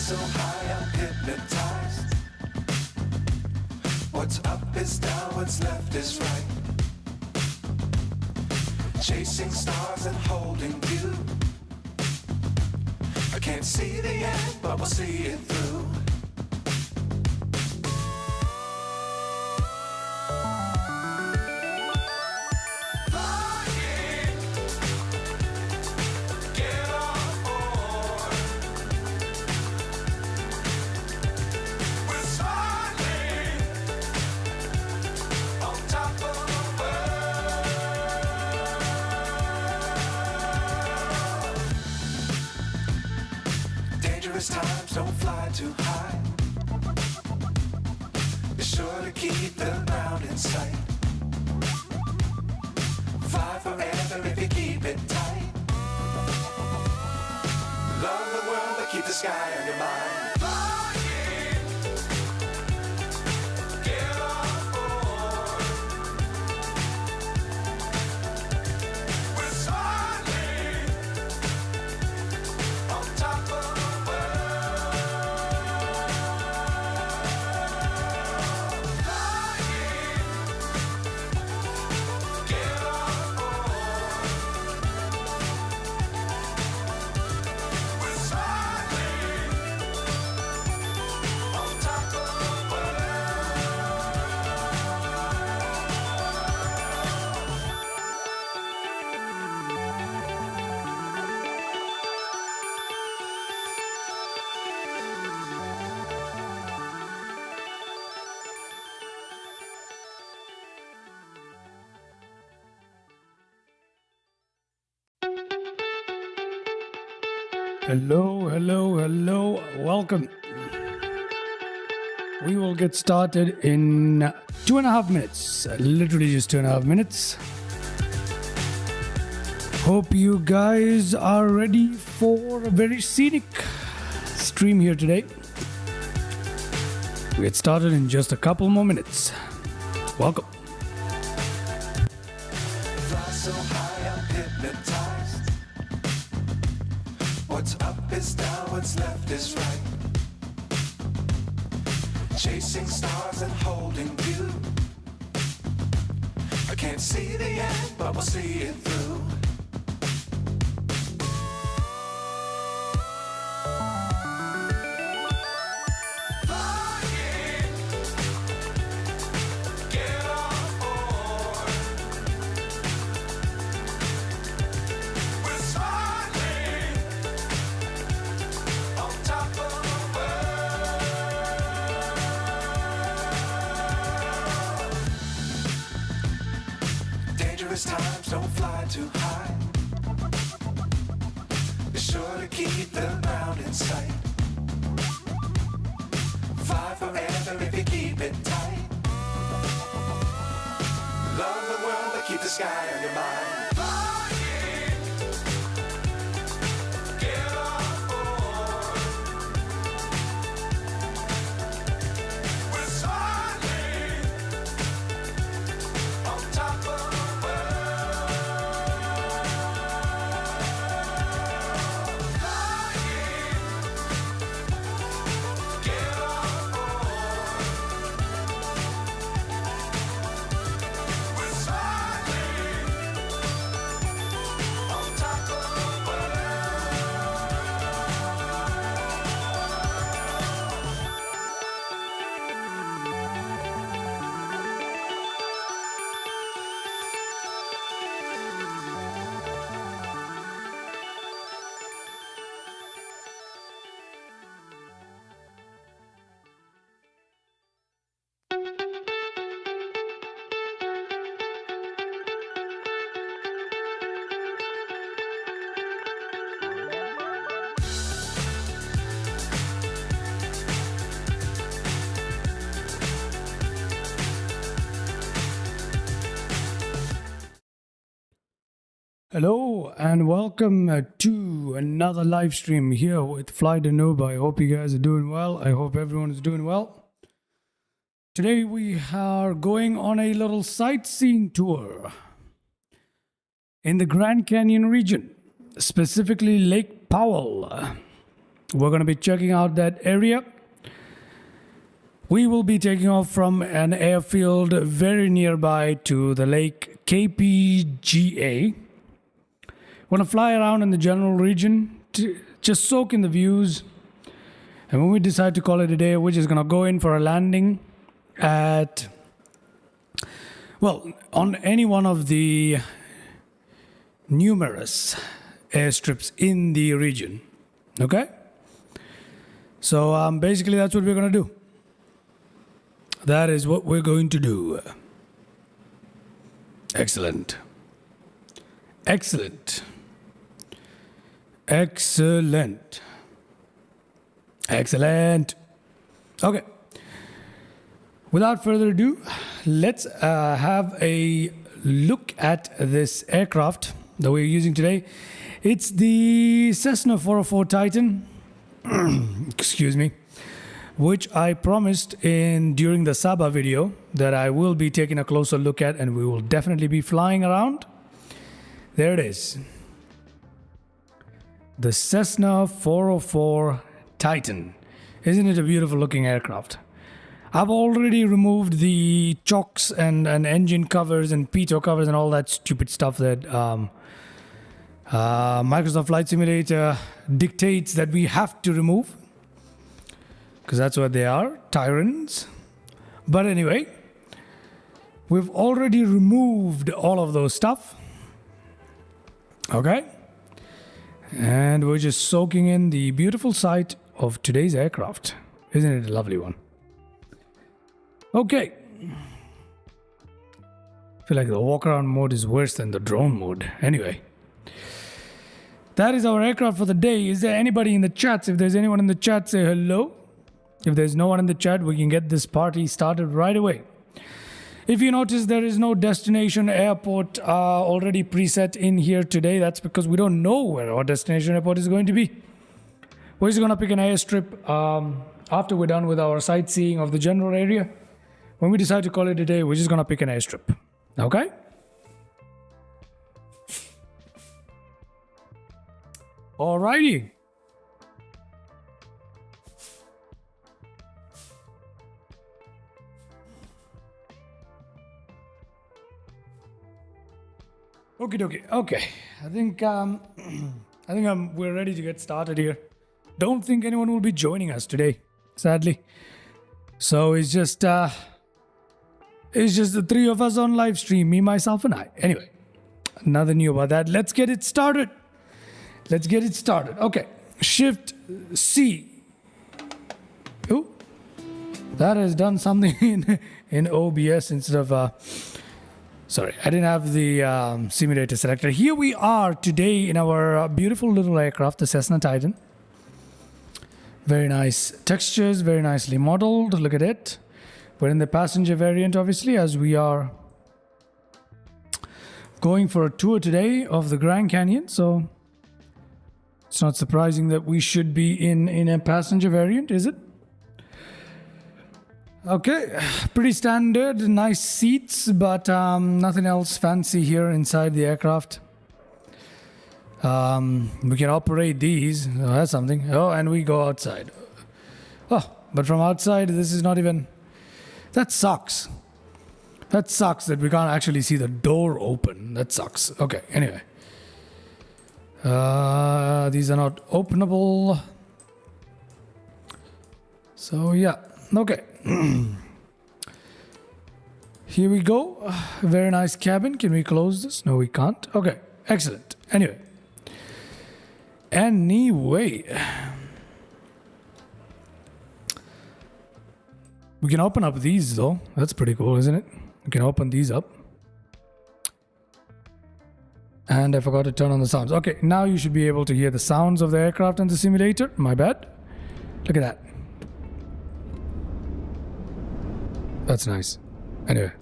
So high I'm hypnotized. What's up is down, what's left is right. Chasing stars and holding you. I can't see the end, but we'll see it through. Times don't fly too high. Be sure to keep the ground in sight. Fly forever if you keep it tight. Love the world but keep the sky on your mind. Hello. Welcome. We will get started in 2.5 minutes. Literally just 2.5 minutes. Hope you guys are ready for a very scenic stream here today. We get started in just a couple more minutes. Welcome. Fly so high I'm hypnotized. What's up is down, what's left is right. Chasing stars and holding you. I can't see the end, but we'll see it through. Times don't fly too high. Be sure to keep the ground in sight. Fly forever if you keep it tight. Love the world but keep the sky on your mind. Hello and welcome to another live stream here with Fly the Noob. I hope you guys are doing well. I hope everyone is doing well. Today we are going on a little sightseeing tour in the Grand Canyon region, specifically Lake Powell. We're going to be checking out that area. We will be taking off from an airfield very nearby to the lake KPGA. Want to fly around in the general region to just soak in the views. And when we decide to call it a day, we're just going to go in for a landing at, well, on any one of the numerous airstrips in the region. Okay? So basically that's what we're going to do. That is what we're going to do. Excellent. Excellent. Excellent. Excellent. Okay. Without further ado, let's have a look at this aircraft that we're using today. It's the Cessna 404 Titan. Excuse me. Which I promised during the Saba video that I will be taking a closer look at, and we will definitely be flying around. There it is. The Cessna 404 Titan. Isn't it a beautiful looking aircraft? I've already removed the chocks and engine covers and pitot covers and all that stupid stuff that Microsoft Flight Simulator dictates that we have to remove. Because that's what they are, tyrants. But anyway, we've already removed all of those stuff. Okay? And we're just soaking in the beautiful sight of today's aircraft. Isn't it a lovely one? Okay. I feel like the walk-around mode is worse than the drone mode. Anyway. That is our aircraft for the day. Is there anybody in the chats? If there's anyone in the chat, say hello. If there's no one in the chat, we can get this party started right away. If you notice, there is no destination airport already preset in here today. That's because we don't know where our destination airport is going to be. We're just going to pick an airstrip after we're done with our sightseeing of the general area. When we decide to call it a day, we're just going to pick an airstrip. Okay? Alrighty. Okie dokie. Okay. I think we're ready to get started here. Don't think anyone will be joining us today, sadly. So it's just the three of us on live stream, me, myself, and I. Anyway, nothing new about that. Let's get it started. Let's get it started. Okay. Shift C. Oh, that has done something in OBS instead of. Sorry, I didn't have the simulator selected. Here we are today in our beautiful little aircraft, the Cessna Titan. Very nice textures, very nicely modeled. Look at it. We're in the passenger variant, obviously, as we are going for a tour today of the Grand Canyon. So it's not surprising that we should be in a passenger variant, is it? Okay, pretty standard, nice seats, but nothing else fancy here inside the aircraft. We can operate these. Oh, that's something. Oh, and we go outside. Oh, but from outside, this is not even... That sucks. That sucks that we can't actually see the door open. That sucks. Okay, anyway. These are not openable. So, yeah. Okay. Here we go. Very nice cabin. Can we close this? No, we can't. Okay. Excellent. Anyway. We can open up these though. That's pretty cool, isn't it? We can open these up. And I forgot to turn on the sounds. Okay, now you should be able to hear the sounds of the aircraft and the simulator. My bad. Look at that. That's nice. Anyway.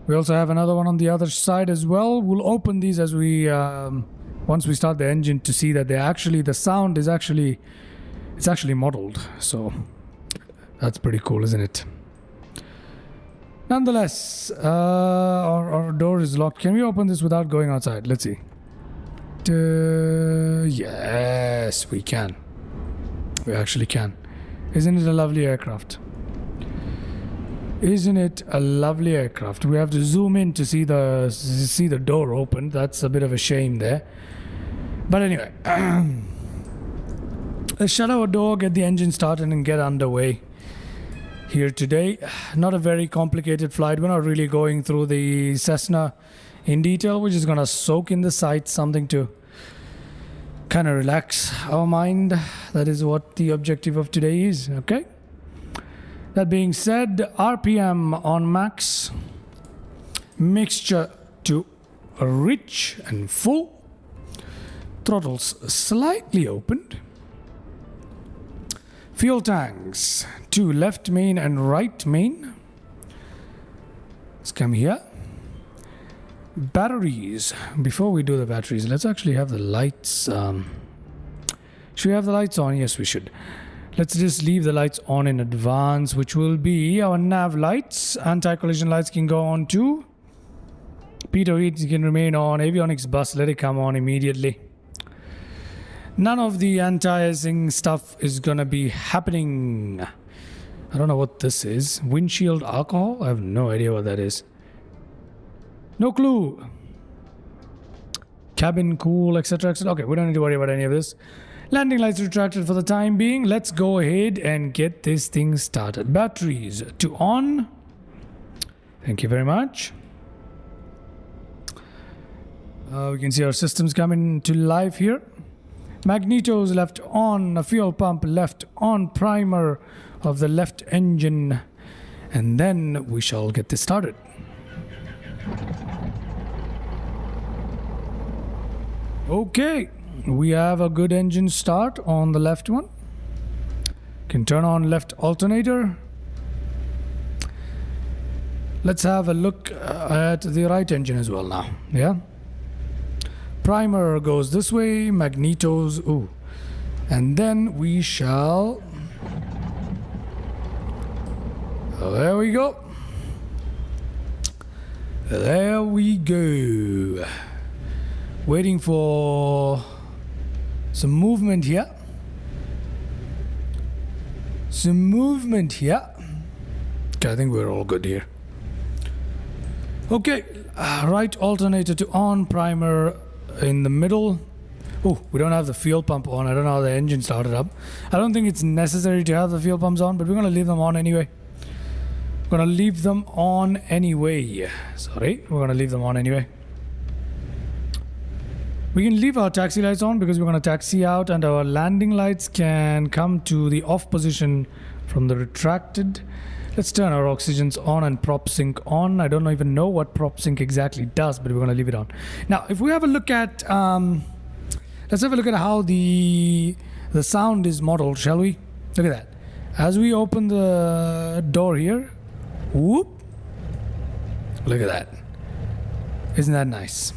We also have another one on the other side as well. We'll open these as we once we start the engine to see that the sound is actually modeled. So that's pretty cool, isn't it? Nonetheless, our door is locked. Can we open this without going outside? Let's see. Yes, we can. We actually can. Isn't it a lovely aircraft? Isn't it a lovely aircraft? We have to zoom in to see the door open. That's a bit of a shame there. But anyway, let's shut our door, get the engine started, and get underway here today. Not a very complicated flight. We're not really going through the Cessna in detail. We're just gonna soak in the sights, something to kind of relax our mind. That is what the objective of today is, okay? That being said, RPM on max, mixture to rich and full, throttles slightly opened, fuel tanks to left main and right main. Let's come here. Batteries. Before we do the batteries, let's actually have the lights. Should we have the lights on? Yes, we should. Let's just leave the lights on in advance, which will be our nav lights. Anti-collision lights can go on too. Pitot heat can remain on. Avionics bus, let it come on immediately. None of the anti-icing stuff is gonna be happening. I don't know what this is. Windshield alcohol? I have no idea what that is. No clue. Cabin cool, etc., etc. Okay, we don't need to worry about any of this. Landing lights retracted for the time being. Let's go ahead and get this thing started. Batteries to on. Thank you very much. We can see our systems coming to life here. Magnetos left on, a fuel pump left on, primer of the left engine, and then we shall get this started. Okay, we have a good engine start on the left one. Can turn on left alternator. Let's have a look at the right engine as well now. Yeah. Primer goes this way, magnetos, ooh. And then we shall... Oh, there we go. There we go. Waiting for some movement here. Some movement here. Okay, I think we're all good here. Okay, right alternator to on, primer in the middle. Oh, we don't have the fuel pump on. I don't know how the engine started up. I don't think it's necessary to have the fuel pumps on, but we're going to leave them on anyway. We're going to leave them on anyway. Sorry, we're going to leave them on anyway. We can leave our taxi lights on because we're going to taxi out, and our landing lights can come to the off position from the retracted. Let's turn our oxygens on and prop sync on. I don't even know what prop sync exactly does, but we're going to leave it on. Now, if we have a look at, let's have a look at how the sound is modeled, shall we? Look at that. As we open the door here, whoop, look at that. Isn't that nice?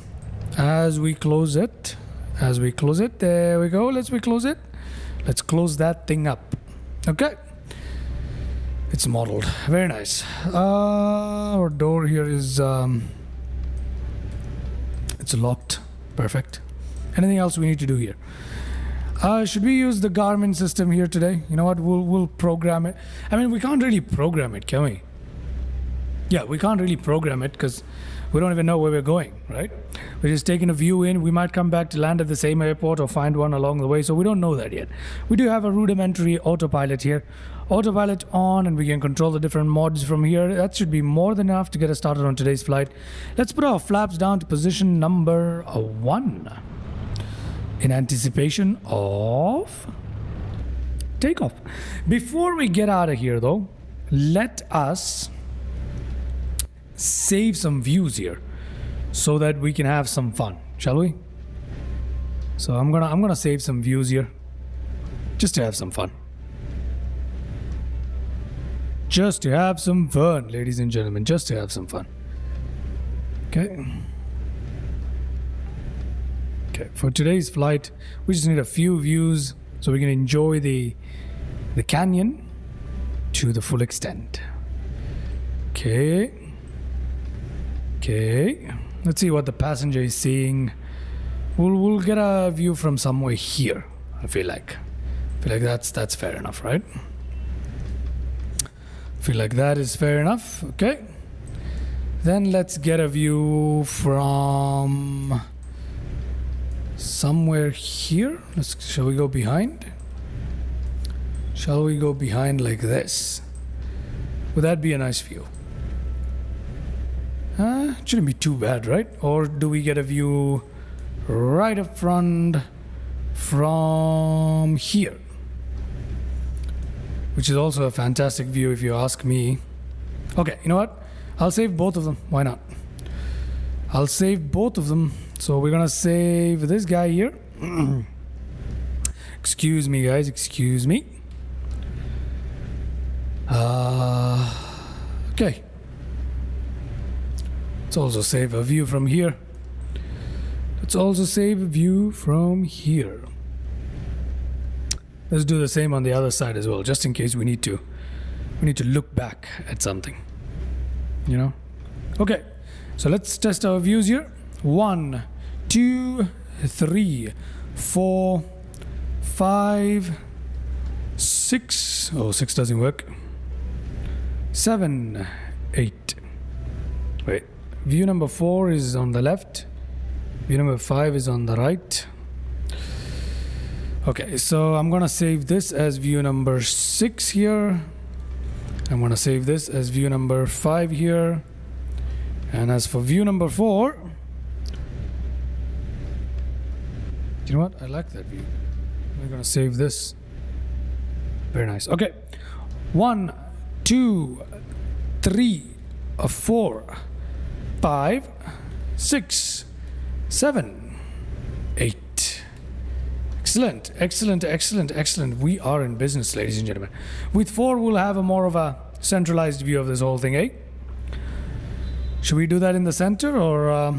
As we close it, there we go. Let's close it. Let's close that thing up. Okay. It's modeled. Very nice. Our door here is it's locked. Perfect. Anything else we need to do here? Should we use the Garmin system here today? You know what? We'll program it. I mean, we can't really program it, can we? Yeah, we can't really program it because we don't even know where we're going, right? We're just taking a view in. We might come back to land at the same airport or find one along the way, so we don't know that yet. We do have a rudimentary autopilot here. Autopilot on, and we can control the different mods from here. That should be more than enough to get us started on today's flight. Let's put our flaps down to position number 1 in anticipation of takeoff. Before we get out of here, though, let us save some views here so that we can have some fun, shall we? So I'm gonna save some views here just to have some fun. Just to have some fun, ladies and gentlemen, just to have some fun. Okay. Okay, for today's flight, we just need a few views so we can enjoy the canyon to the full extent. Okay. Okay. Let's see what the passenger is seeing. We'll get a view from somewhere here, I feel like. That's fair enough, right? Feel like that is fair enough. Okay. Then let's get a view from somewhere here. Shall we go behind? Shall we go behind like this? Would that be a nice view? It shouldn't be too bad, right? Or do we get a view right up front from here? Which is also a fantastic view if you ask me. Okay, you know what? I'll save both of them. Why not? I'll save both of them. So we're gonna save this guy here. Excuse me, guys. Excuse me. Okay. Let's also save a view from here. Let's also save a view from here. Let's do the same on the other side as well, just in case we need to look back at something. You know? Okay. So let's test our views here. 1, 2, 3, 4, 5, 6. Oh, 6 doesn't work. 7, 8. Wait. View number 4 is on the left. View number 5 is on the right. Okay, so I'm gonna save this as view number 6 here. I'm gonna save this as view number 5 here. And as for view number 4, you know what? I like that view. We're gonna save this. Very nice. Okay. 1, 2, 3, 4, 5, 6, 7, 8. Excellent, excellent, excellent, excellent. We are in business, ladies and gentlemen. With 4, we'll have a more of a centralized view of this whole thing, eh? Should we do that in the center, or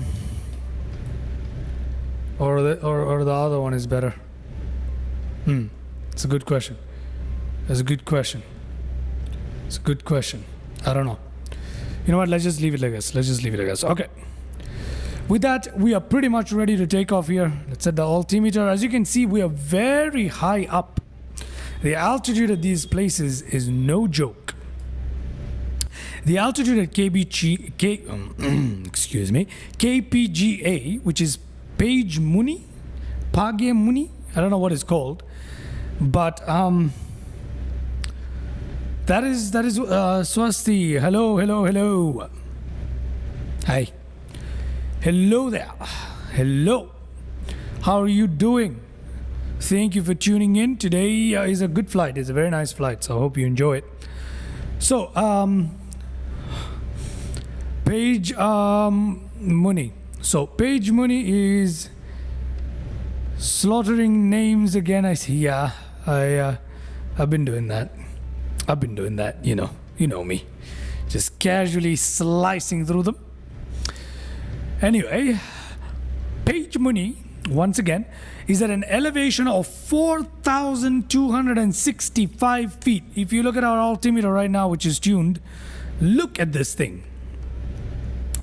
the other one is better? It's a good question. It's a good question. It's a good question. I don't know. You know what? Let's just leave it like this. Let's just leave it like this. Okay. With that, we are pretty much ready to take off here. Let's set the altimeter. As you can see, we are very high up. The altitude at these places is no joke. The altitude at KPGA, which is Page Muni, I don't know what it's called, but that is Swasti. Hello. Hi. Hello there. Hello. How are you doing? Thank you for tuning in. Today is a good flight. It's a very nice flight, so I hope you enjoy it. So, Page Muni. So, Page Muni is slaughtering names again. I see. Yeah, I've been doing that. You know me. Just casually slicing through them. Anyway, Page Muni, once again, is at an elevation of 4,265 feet. If you look at our altimeter right now, which is tuned, look at this thing.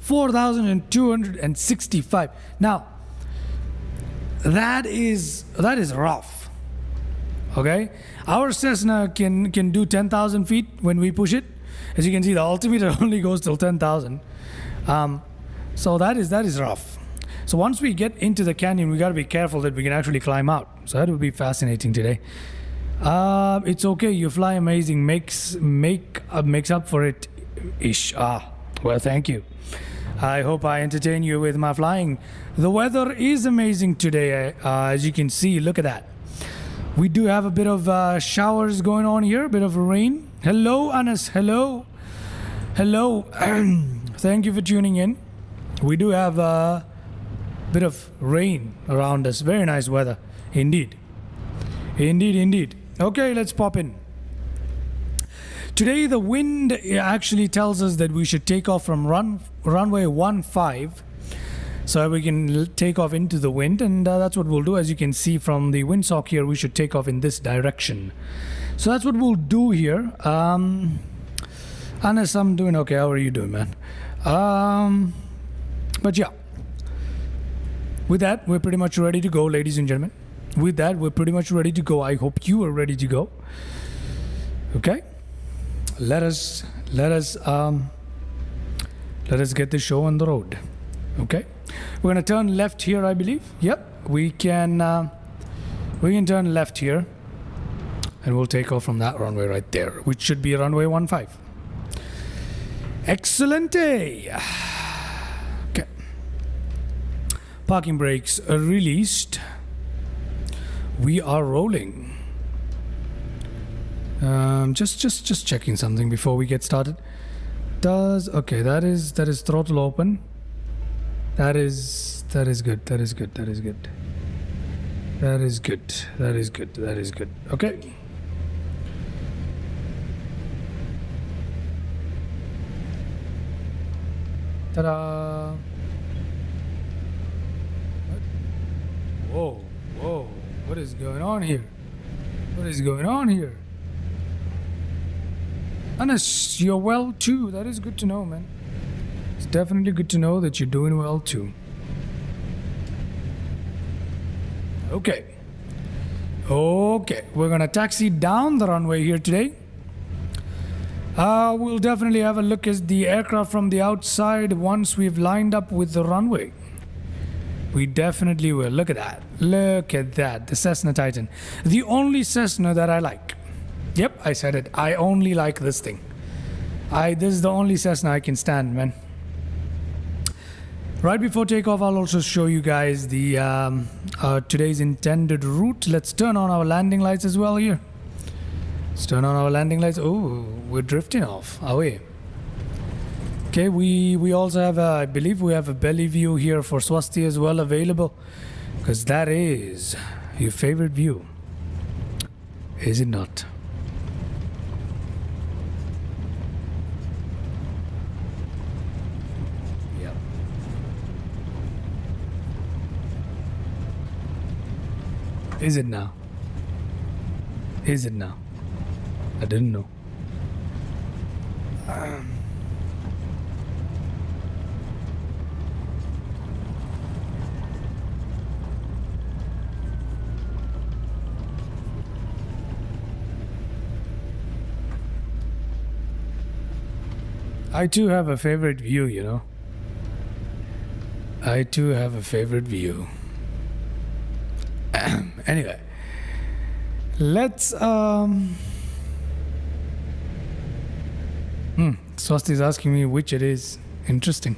4,265. Now, that is rough. Okay? Our Cessna can do 10,000 feet when we push it. As you can see, the altimeter only goes till 10,000. So that is rough. So once we get into the canyon, we got to be careful that we can actually climb out. So that will be fascinating today. It's okay. You fly amazing. Makes up for it ish. Well, thank you. I hope I entertain you with my flying. The weather is amazing today. As you can see, look at that. We do have a bit of showers going on here, a bit of rain. Hello, Anas. Hello. Thank you for tuning in. We do have a bit of rain around us. Very nice weather. Indeed. Okay, let's pop in. Today the wind actually tells us that we should take off from runway 15, so we can take off into the wind, and that's what we'll do. As you can see from the windsock here, we should take off in this direction. So that's what we'll do here. Unless I'm doing okay. How are you doing, man? But yeah, with that, we're pretty much ready to go, ladies and gentlemen. With that, we're pretty much ready to go. I hope you are ready to go. Okay, let us get the show on the road. Okay, we're gonna turn left here, I believe. Yep, we can turn left here, and we'll take off from that runway right there, which should be runway 15. Excelente. Okay, parking brakes are released. We are rolling. Just checking something before we get started. Okay, that is throttle open. That is good. That is good. That is good. That is good. That is good. That is good. Okay. Ta-da! Whoa, whoa! What is going on here? What is going on here? Anas, you're well too. That is good to know, man. It's definitely good to know that you're doing well too. Okay. Okay, we're gonna taxi down the runway here today. We'll definitely have a look at the aircraft from the outside once we've lined up with the runway. We definitely will. Look at that. Look at that. The Cessna Titan. The only Cessna that I like. Yep, I said it. I only like this thing. This is the only Cessna I can stand, man. Right before takeoff, I'll also show you guys the today's intended route. Let's turn on our landing lights as well here. Let's turn on our landing lights. Oh, we're drifting off, are we? Okay, we also have I believe we have a belly view here for Swasti as well available, because that is your favorite view, is it not? Yeah. Is it now? Is it now? I didn't know. I too have a favorite view, you know. I too have a favorite view. Anyway, let's Swasti is asking me which it is. Interesting.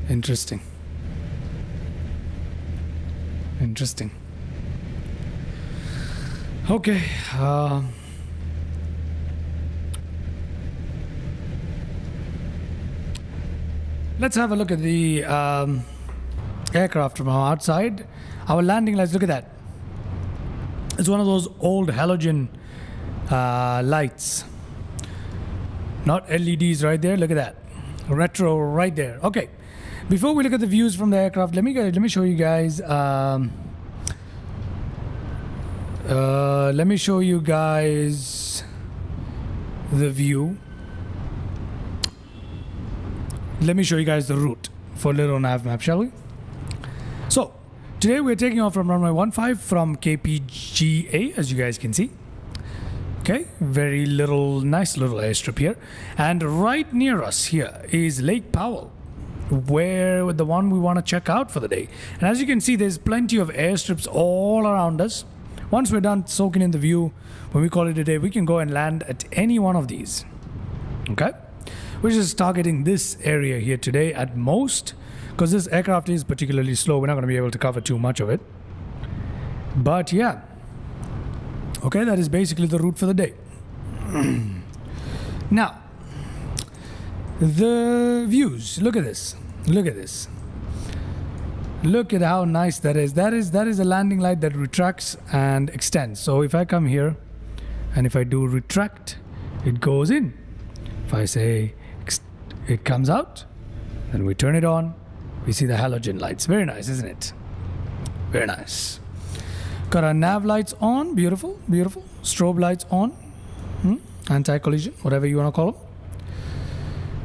Interesting. Interesting. Okay. Let's have a look at the aircraft from outside. Our landing lights, look at that. It's one of those old halogen lights. Not LEDs right there, look at that. Retro right there. Okay. Before we look at the views from the aircraft, let me show you guys let me show you guys the view. Let me show you guys the route for little nav map, shall we? So, today we're taking off from runway 15 from KPGA, as you guys can see. Okay, very nice little airstrip here. And right near us here is Lake Powell, where the one we want to check out for the day. And as you can see, there's plenty of airstrips all around us. Once we're done soaking in the view, when we call it a day, we can go and land at any one of these. Okay? We're just targeting this area here today at most, because this aircraft is particularly slow. We're not going to be able to cover too much of it. But yeah. Okay, that is basically the route for the day. Now, the views. Look at this. Look at this. Look at how nice that is. That is a landing light that retracts and extends. So if I come here, And if I do retract, it goes in. If I say it comes out, then we turn it on, we see the halogen lights. Very nice, isn't it? Very nice. Got our nav lights on. Beautiful, beautiful. Strobe lights on. Anti-collision, whatever you want to call them.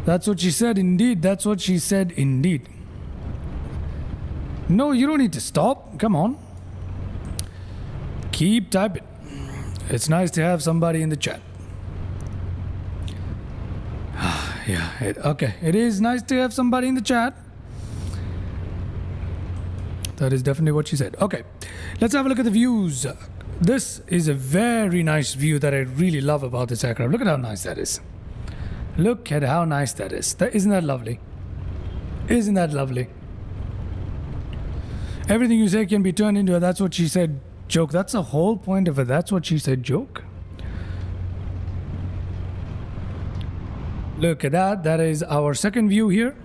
That's what she said indeed. That's what she said indeed. No, you don't need to stop. Come on. Keep typing. It's nice to have somebody in the chat. Yeah, okay. It is nice to have somebody in the chat. That is definitely what she said. Okay, let's have a look at the views. This is a very nice view that I really love about this aircraft. Look at how nice that is. Look at how nice that is. Isn't that lovely? Isn't that lovely? Everything you say can be turned into a "that's what she said" joke. That's the whole point of a "that's what she said" joke. Look at that. That is our second view here.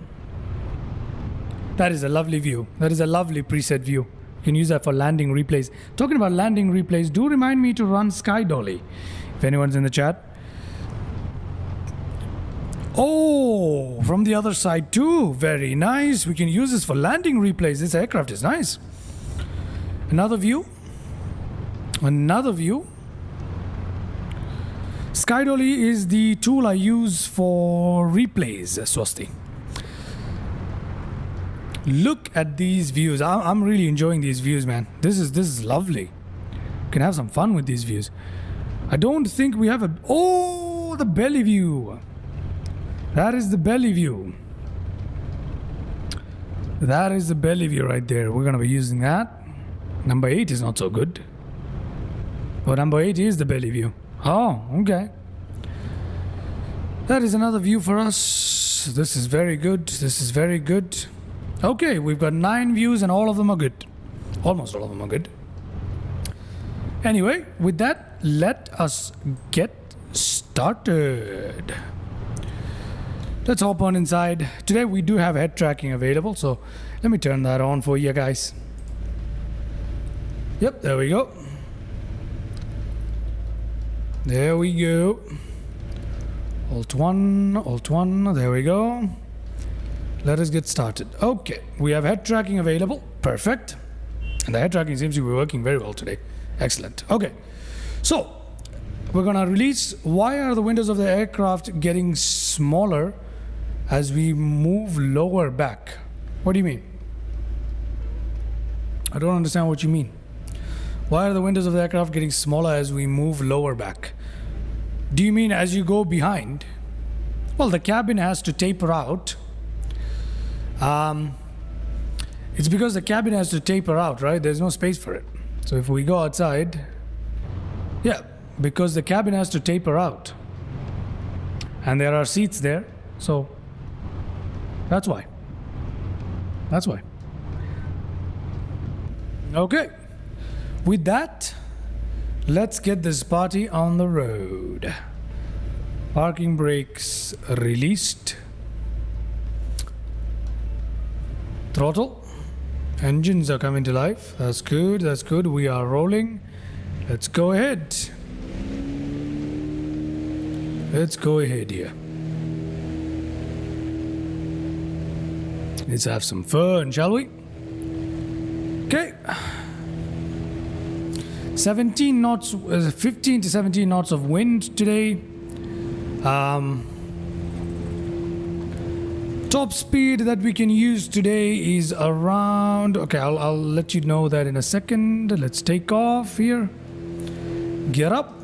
That is a lovely view. That is a lovely preset view. You can use that for landing replays. Talking about landing replays, do remind me to run Sky Dolly. If anyone's in the chat. Oh, from the other side too. Very nice. We can use this for landing replays. This aircraft is nice. Another view. Another view. Sky Dolly is the tool I use for replays, Swasti. Look at these views. I'm really enjoying these views, man. This is lovely. You can have some fun with these views. I don't think we have a... Oh, the belly view. That is the belly view. That is the belly view right there. We're going to be using that. Number 8 is not so good. But number 8 is the belly view. Oh, okay. That is another view for us. This is very good. This is very good. Okay, we've got 9 views and all of them are good. Almost all of them are good. Anyway, with that, let us get started. Let's hop on inside. Today we do have head tracking available, so let me turn that on for you guys. Yep, there we go. There we go. Alt 1, there we go. Let us get started. Okay, we have head tracking available. Perfect. And the head tracking seems to be working very well today. Excellent. Okay, so we're gonna release. Why are the windows of the aircraft getting smaller as we move lower back? What do you mean? I don't understand what you mean. Why are the windows of the aircraft getting smaller as we move lower back? Do you mean as you go behind? Well, the cabin has to taper out. It's because the cabin has to taper out, right? There's no space for it. So if we go outside, yeah, because the cabin has to taper out. And there are seats there, so that's why. That's why. Okay. With that, let's get this party on the road. Parking brakes released. Throttle. Engines are coming to life. That's good, that's good. We are rolling. Let's go ahead. Let's go ahead here. Let's have some fun, shall we? Okay. 17 knots, 15 to 17 knots of wind today. Top speed that we can use today is around... Okay, I'll let you know that in a second. Let's take off here. Get up.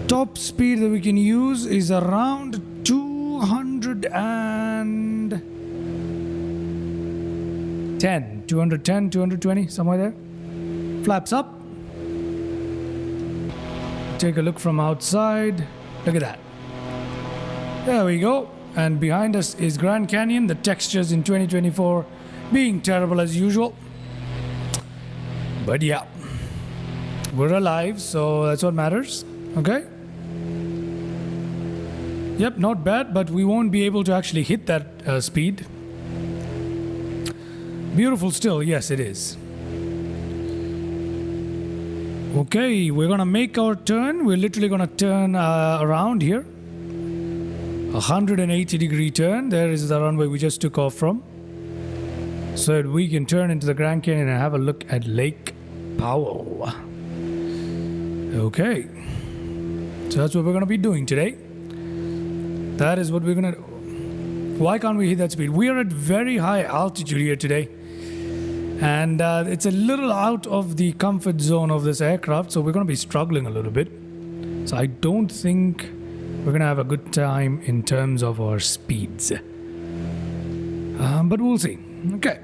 Top speed that we can use is around 210, 220, somewhere there. Flaps up. Take a look from outside. Look at that. There we go. And behind us is Grand Canyon. The textures in 2024 being terrible as usual. But yeah, we're alive, so that's what matters. Okay? Yep, not bad, but we won't be able to actually hit that speed. Beautiful still, yes it is. Okay, we're gonna make our turn. We're literally gonna turn around here. 180-degree turn. There is the runway we just took off from. So that we can turn into the Grand Canyon and have a look at Lake Powell. Okay. So that's what we're gonna be doing today. That is what we're gonna do. Why can't we hit that speed? We are at very high altitude here today. And it's a little out of the comfort zone of this aircraft, so we're going to be struggling a little bit. So I don't think we're going to have a good time in terms of our speeds. But we'll see. Okay.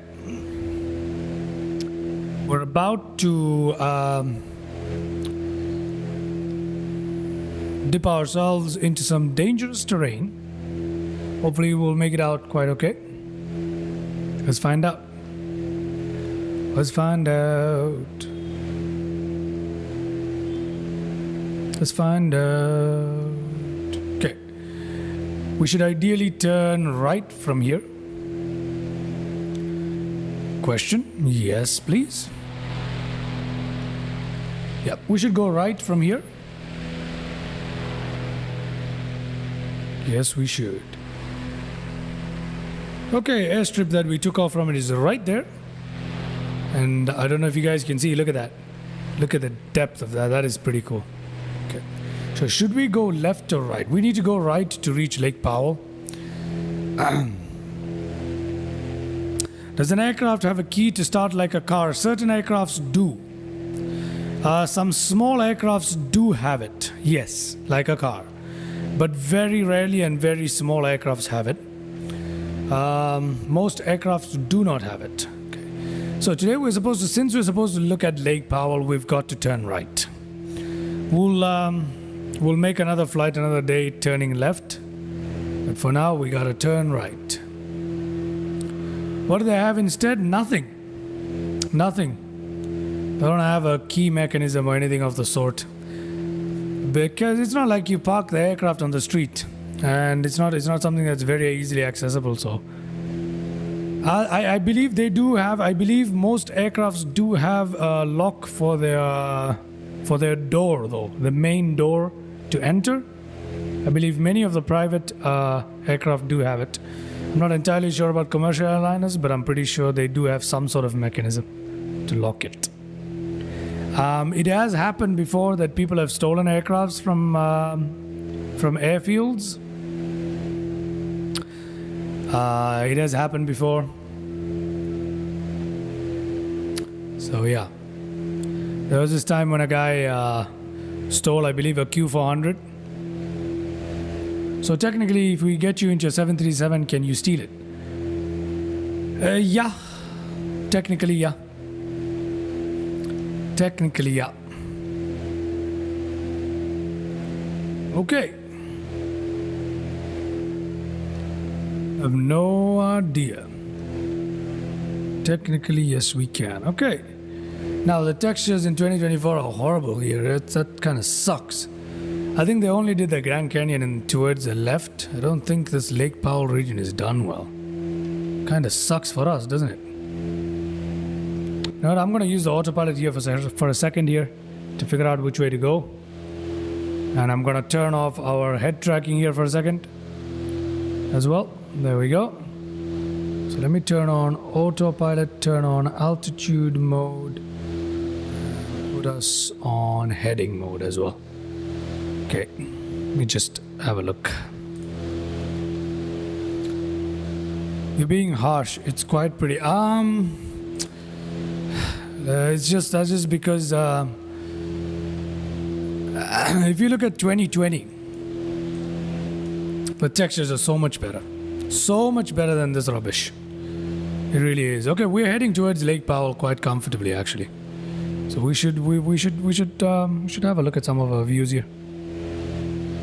We're about to dip ourselves into some dangerous terrain. Hopefully we'll make it out quite okay. Let's find out. Let's find out. Let's find out. Okay. We should ideally turn right from here. Question? Yes, please. Yep, we should go right from here. Yes, we should. Okay, airstrip that we took off from it is right there. And I don't know if you guys can see, look at that. Look at the depth of that. That is pretty cool. Okay. So should we go left or right? We need to go right to reach Lake Powell. Does an aircraft have a key to start like a car? Certain aircrafts do. Some small aircrafts do have it. Yes, like a car. But very rarely and very small aircrafts have it. Most aircrafts do not have it. So today since we're supposed to look at Lake Powell, we've got to turn right. We'll make another flight another day turning left. But for now, we gotta turn right. What do they have instead? Nothing. Nothing. They don't have a key mechanism or anything of the sort. Because it's not like you park the aircraft on the street. And it's not something that's very easily accessible, so... I believe they do have. I believe most aircrafts do have a lock for their door, though the main door to enter. I believe many of the private aircraft do have it. I'm not entirely sure about commercial airliners, but I'm pretty sure they do have some sort of mechanism to lock it. It has happened before that people have stolen aircrafts from airfields. It has happened before. So yeah, there was this time when a guy stole, I believe, a Q400. So technically, if we get you into a 737, can you steal it? Yeah. Technically, yeah. Technically, yeah. Okay. I have no idea. Technically, yes, we can. Okay. Now, the textures in 2024 are horrible here. That kind of sucks. I think they only did the Grand Canyon and towards the left. I don't think this Lake Powell region is done well. Kind of sucks for us, doesn't it? You know what? I'm going to use the autopilot here for a second here to figure out which way to go. And I'm going to turn off our head tracking here for a second as well. There we go. So let me turn on autopilot, turn on altitude mode, put us on heading mode as well. Okay, let me just have a look. You're being harsh. It's quite pretty. That's just because if you look at 2020, the textures are so much better. So much better than this rubbish. It really is. Okay, we're heading towards Lake Powell quite comfortably, actually. So we should have a look at some of our views here.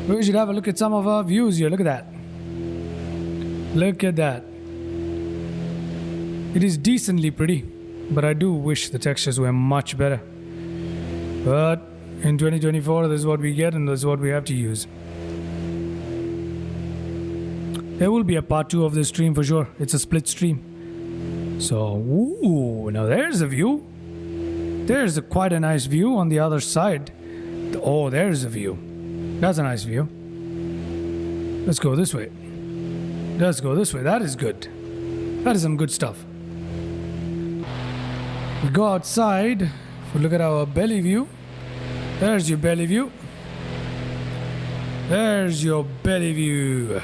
We should have a look at some of our views here. Look at that. Look at that. It is decently pretty, but I do wish the textures were much better. But in 2024, this is what we get and this is what we have to use. There will be a part 2 of this stream for sure. It's a split stream. So, ooh, now there's a view. There's quite a nice view on the other side. Oh, there's a view. That's a nice view. Let's go this way. Let's go this way. That is good. That is some good stuff. We go outside. If we look at our belly view. There's your belly view. There's your belly view.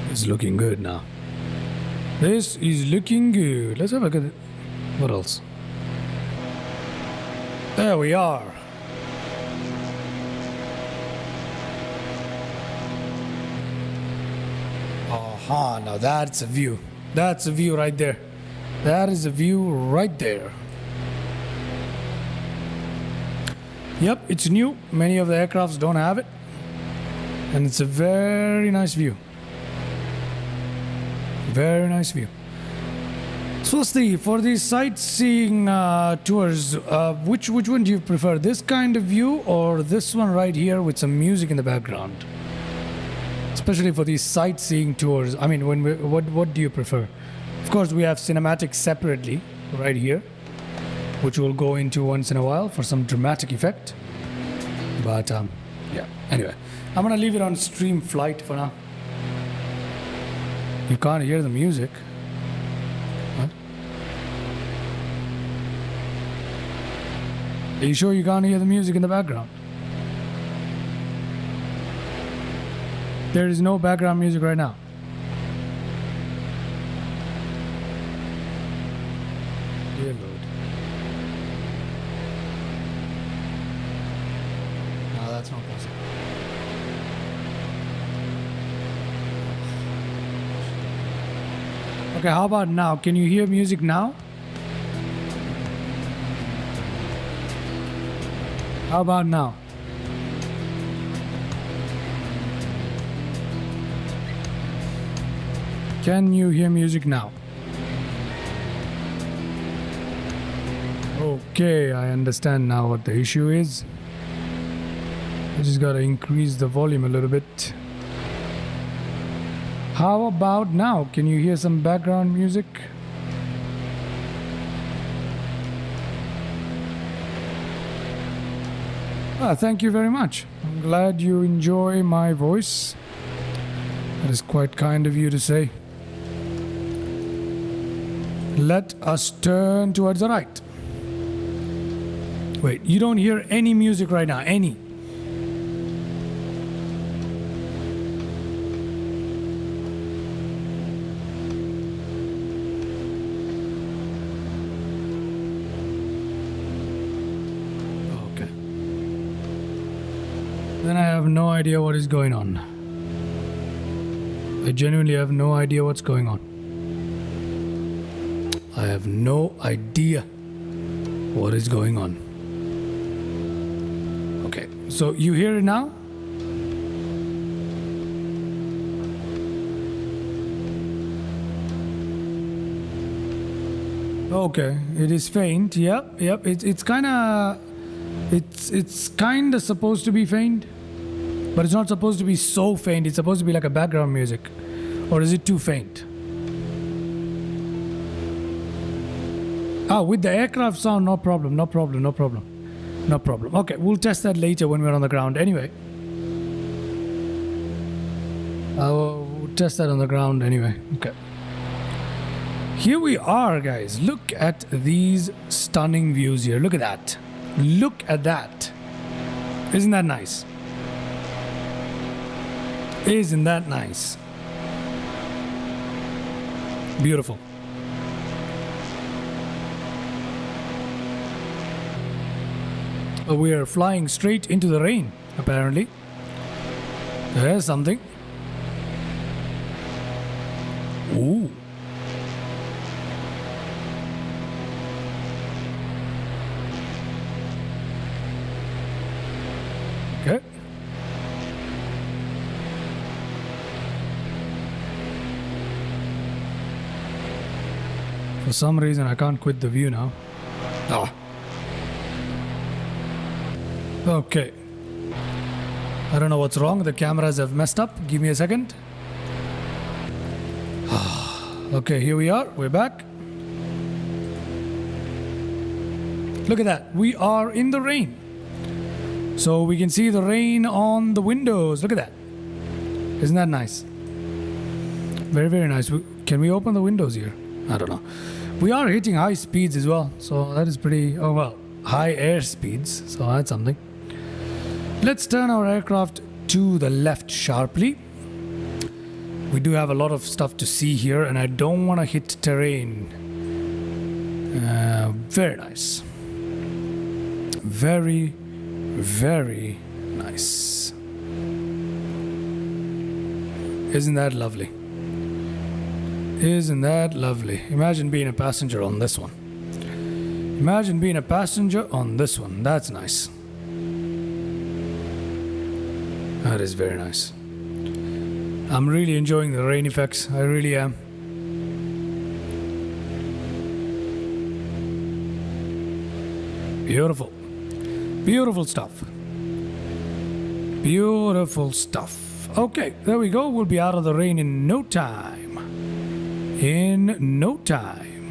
It's looking good now. This is looking good. Let's have a look at it. What else? There we are. Aha, now that's a view. That's a view right there. That is a view right there. Yep, it's new. Many of the aircrafts don't have it. And it's a very nice view. Very nice view. Swasti, for these sightseeing tours, which one do you prefer? This kind of view or this one right here with some music in the background? Especially for these sightseeing tours. I mean, what do you prefer? Of course, we have cinematics separately right here, which we'll go into once in a while for some dramatic effect. But yeah, anyway, I'm gonna leave it on stream flight for now. You can't hear the music. What? Are you sure you can't hear the music in the background? There is no background music right now. Dear Lord. No, that's not possible. Okay, how about now? Can you hear music now? How about now? Can you hear music now? Okay, I understand now what the issue is. I just gotta increase the volume a little bit. How about now? Can you hear some background music? Thank you very much. I'm glad you enjoy my voice. That is quite kind of you to say. Let us turn towards the right. Wait, you don't hear any music right now? Any? Okay. Then I have no idea what is going on. I genuinely have no idea what's going on. I have no idea what is going on. Okay, so you hear it now? Okay, it is faint. Yep. It's kind of supposed to be faint, but it's not supposed to be so faint. It's supposed to be like a background music, or is it too faint? With the aircraft sound, no problem. Okay, we'll test that later when we're on the ground. Anyway, we'll test that on the ground anyway. Okay. Here we are, guys. Look at these stunning views here. Look at that. Look at that. Isn't that nice? Isn't that nice? Beautiful. We are flying straight into the rain, apparently. There's something. Ooh. Okay. For some reason, I can't quit the view now. Ah. Okay. I don't know what's wrong. The cameras have messed up. Give me a second. Okay, here we are. We're back. Look at that. We are in the rain. So we can see the rain on the windows. Look at that. Isn't that nice? Very, very nice. Can we open the windows here? I don't know. We are hitting high speeds as well. So that is pretty... Oh, well. High air speeds. So that's something. Let's turn our aircraft to the left sharply. We do have a lot of stuff to see here, and I don't want to hit terrain. Very nice. Very, very nice. Isn't that lovely? Isn't that lovely? Imagine being a passenger on this one. Imagine being a passenger on this one. That's nice. That is very nice. I'm really enjoying the rain effects. I really am. Beautiful. Beautiful stuff. Beautiful stuff. Okay, there we go. We'll be out of the rain in no time. In no time.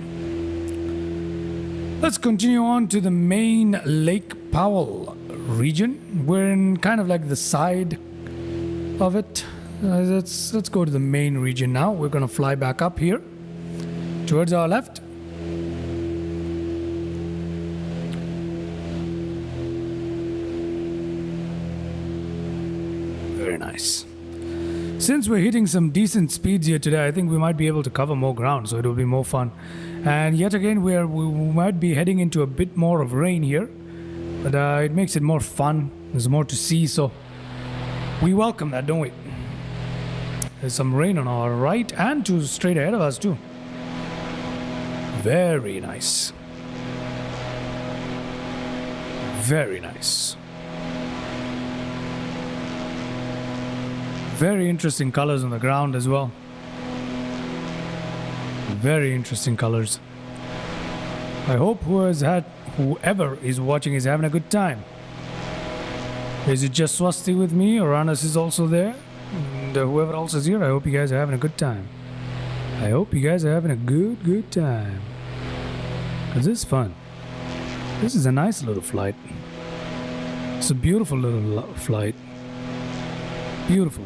Let's continue on to the main Lake Powell region. We're in kind of like the side of it. Let's go to the main region now. We're going to fly back up here towards our left. Very nice. Since we're hitting some decent speeds here today, I think we might be able to cover more ground, so it'll be more fun. And yet again, we might be heading into a bit more of rain here, but it makes it more fun. There's more to see, so we welcome that, don't we? There's some rain on our right and to straight ahead of us too. Very nice. Very nice. Very interesting colors on the ground as well. Very interesting colors. I hope whoever is watching is having a good time. Is it just Swasti with me, or Anas is also there? And whoever else is here, I hope you guys are having a good time. I hope you guys are having a good time. Because this is fun. This is a nice little flight. It's a beautiful little flight. Beautiful.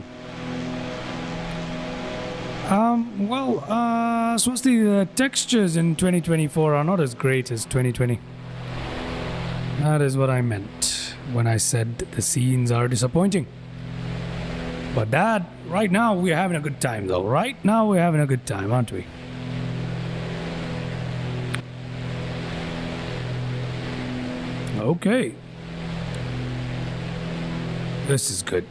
Swasti, the textures in 2024 are not as great as 2020. That is what I meant when I said the scenes are disappointing. But Dad, right now we're having a good time though. Right now we're having a good time, aren't we? Okay. This is good.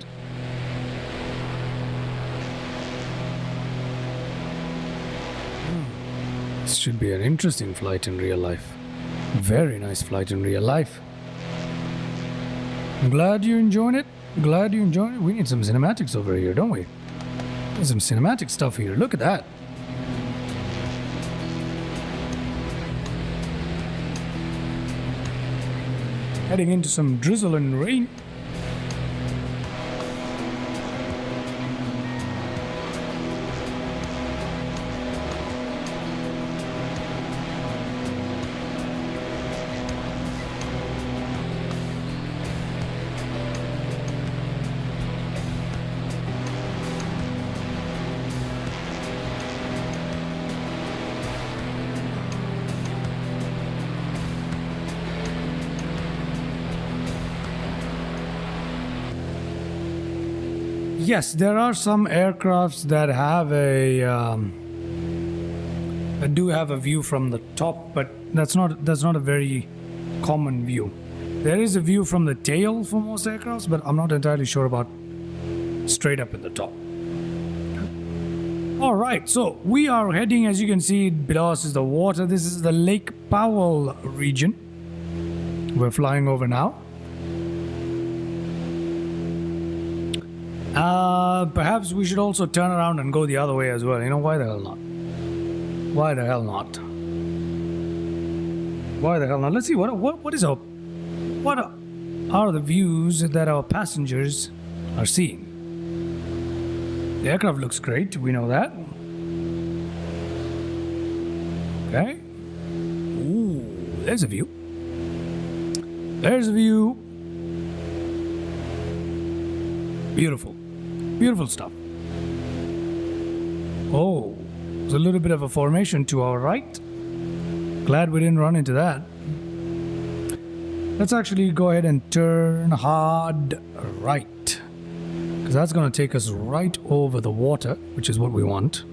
This should be an interesting flight in real life. Very nice flight in real life. I'm glad you're enjoying it. Glad you enjoyed it. We need some cinematics over here, don't we? There's some cinematic stuff here. Look at that. Heading into some drizzle and rain. Yes, there are some aircrafts that have that do have a view from the top, but that's not a very common view. There is a view from the tail for most aircrafts, but I'm not entirely sure about straight up at the top. All right, so we are heading, as you can see below us is the water. This is the Lake Powell region we're flying over now. Perhaps we should also turn around and go the other way as well. You know, why the hell not? Why the hell not? Why the hell not? Let's see, what are the views that our passengers are seeing? The aircraft looks great, we know that. Okay. Ooh, there's a view. There's a view. Beautiful. Beautiful stuff. Oh, there's a little bit of a formation to our right. Glad we didn't run into that. Let's actually go ahead and turn hard right, because that's going to take us right over the water, which is what we want.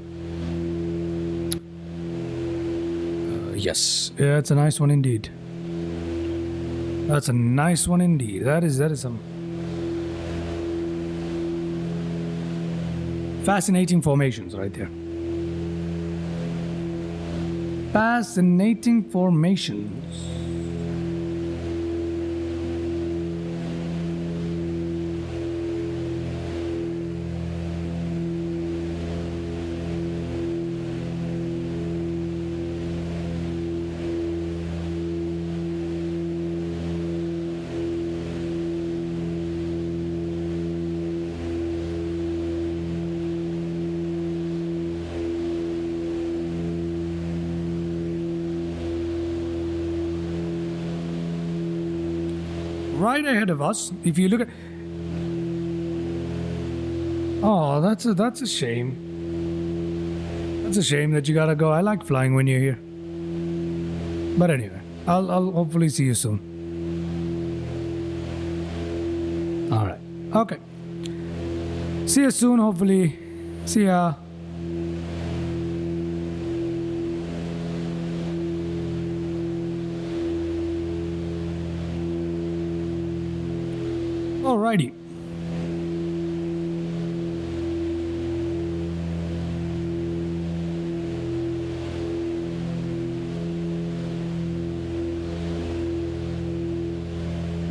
Yes, yeah, it's a nice one indeed. That's a nice one indeed. That is some fascinating formations right there. Fascinating formations. Right ahead of us, if you look at... Oh, that's a shame. That's a shame that you gotta go. I like flying when you're here. But anyway, I'll hopefully see you soon. Alright. Okay. See you soon, hopefully. See ya. Alrighty.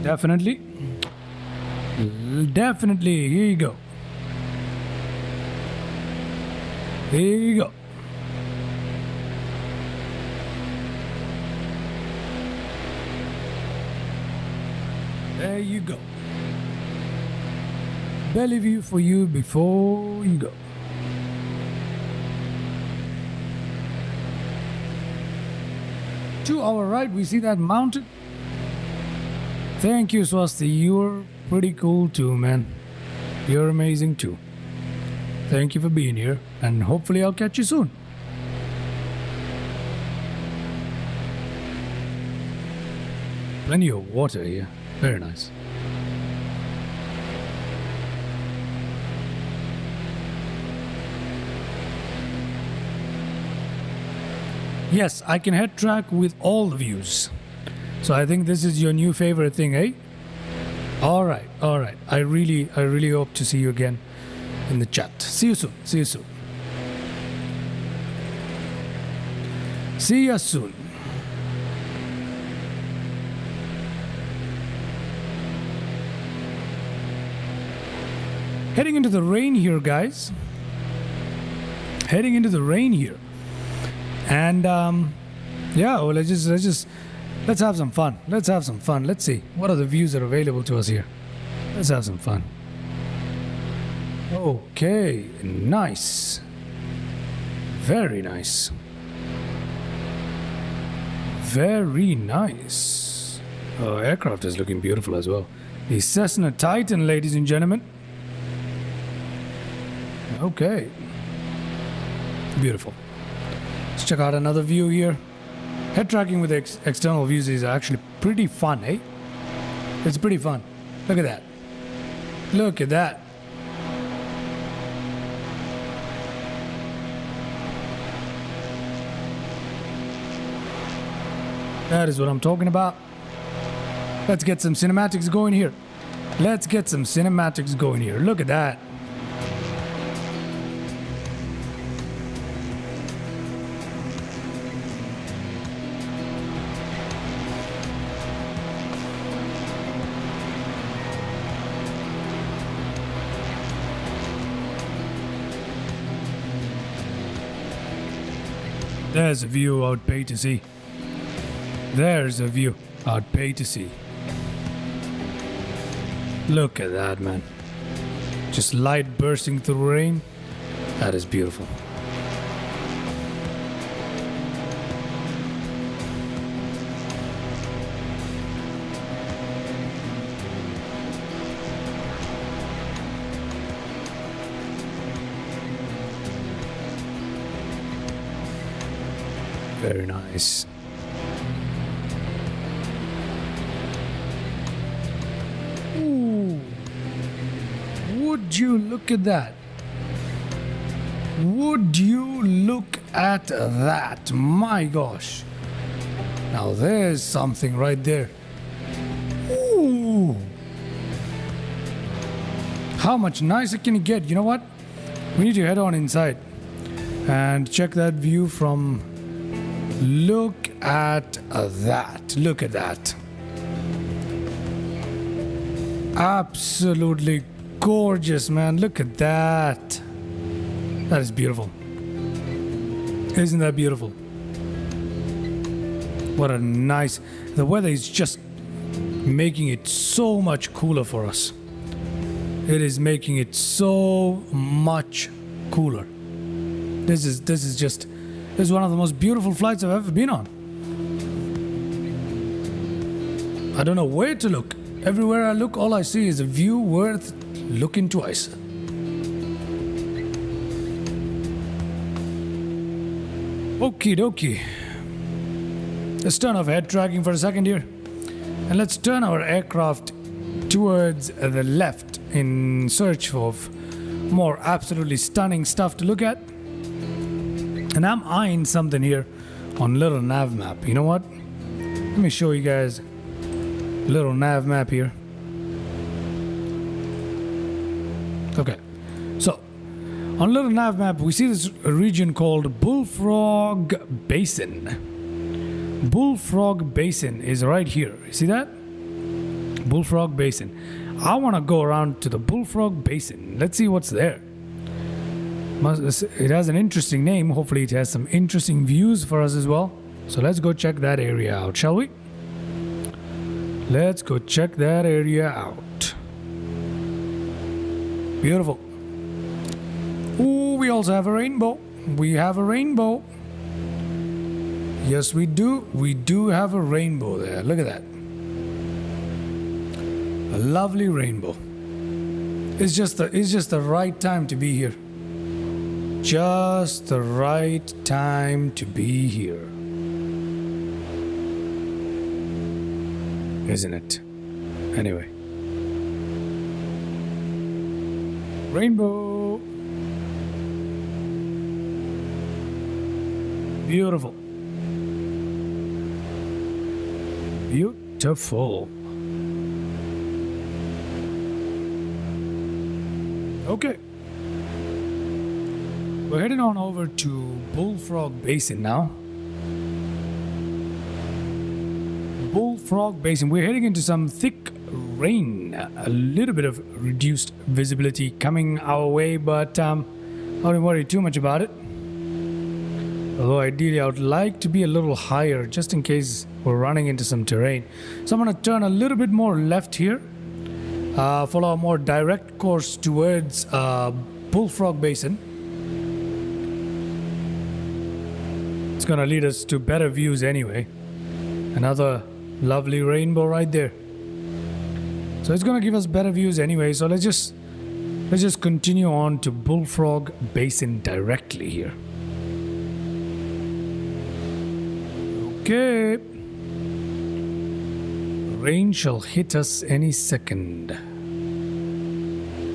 Definitely. Definitely. Here you go. Here you go. There you go. Belly view for you before you go. To our right, we see that mountain. Thank you, Swasti. You're pretty cool too, man. You're amazing too. Thank you for being here, and hopefully I'll catch you soon. Plenty of water here. Very nice. Yes, I can head track with all the views. So I think this is your new favorite thing, eh? All right. I really hope to see you again in the chat. See you soon. See you soon. Heading into the rain here, guys. Heading into the rain here. And yeah, well, let's have some fun. Let's see what are the views that are available to us here. Let's have some fun. Okay, nice. Very nice. Very nice. Oh, aircraft is looking beautiful as well. The Cessna Titan, ladies and gentlemen. Okay. Beautiful. Let's check out another view here. Head tracking with external views is actually pretty fun, eh? It's pretty fun. Look at that. Look at that. That is what I'm talking about. Let's get some cinematics going here. Look at that. There's a view I would pay to see. There's a view I'd pay to see. Look at that, man. Just light bursting through rain. That is beautiful. Very nice. Ooh. Would you look at that? Would you look at that? My gosh. Now there's something right there. Ooh. How much nicer can you get? You know what? We need to head on inside and check that view from... Look at that. Look at that. Absolutely gorgeous, man. Look at that. That is beautiful. Isn't that beautiful? What a nice... The weather is just making it so much cooler for us. It is making it so much cooler. This is one of the most beautiful flights I've ever been on. I don't know where to look. Everywhere I look, all I see is a view worth looking twice. Okie dokie. Let's turn off head tracking for a second here. And let's turn our aircraft towards the left in search of more absolutely stunning stuff to look at. And I'm eyeing something here on little nav map. You know what? Let me show you guys a little nav map here. Okay. So, on little nav map, we see this region called Bullfrog Basin. Bullfrog Basin is right here. You see that? Bullfrog Basin. I want to go around to the Bullfrog Basin. Let's see what's there. It has an interesting name. Hopefully it has some interesting views for us as well. So let's go check that area out, shall we? Let's go check that area out. Beautiful. Ooh, we also have a rainbow. We have a rainbow. Yes, we do. We do have a rainbow there. Look at that. A lovely rainbow. It's just the right time to be here. Just the right time to be here. Isn't it? Anyway. Rainbow. Beautiful. Beautiful. Okay. We're heading on over to Bullfrog Basin now. Bullfrog Basin. We're heading into some thick rain. A little bit of reduced visibility coming our way, but I don't worry too much about it. Although ideally I would like to be a little higher just in case we're running into some terrain. So I'm going to turn a little bit more left here. Follow a more direct course towards Bullfrog Basin. It's gonna lead us to better views anyway. Another lovely rainbow right there. So it's gonna give us better views anyway. So let's just continue on to Bullfrog Basin directly here. Okay. Rain shall hit us any second.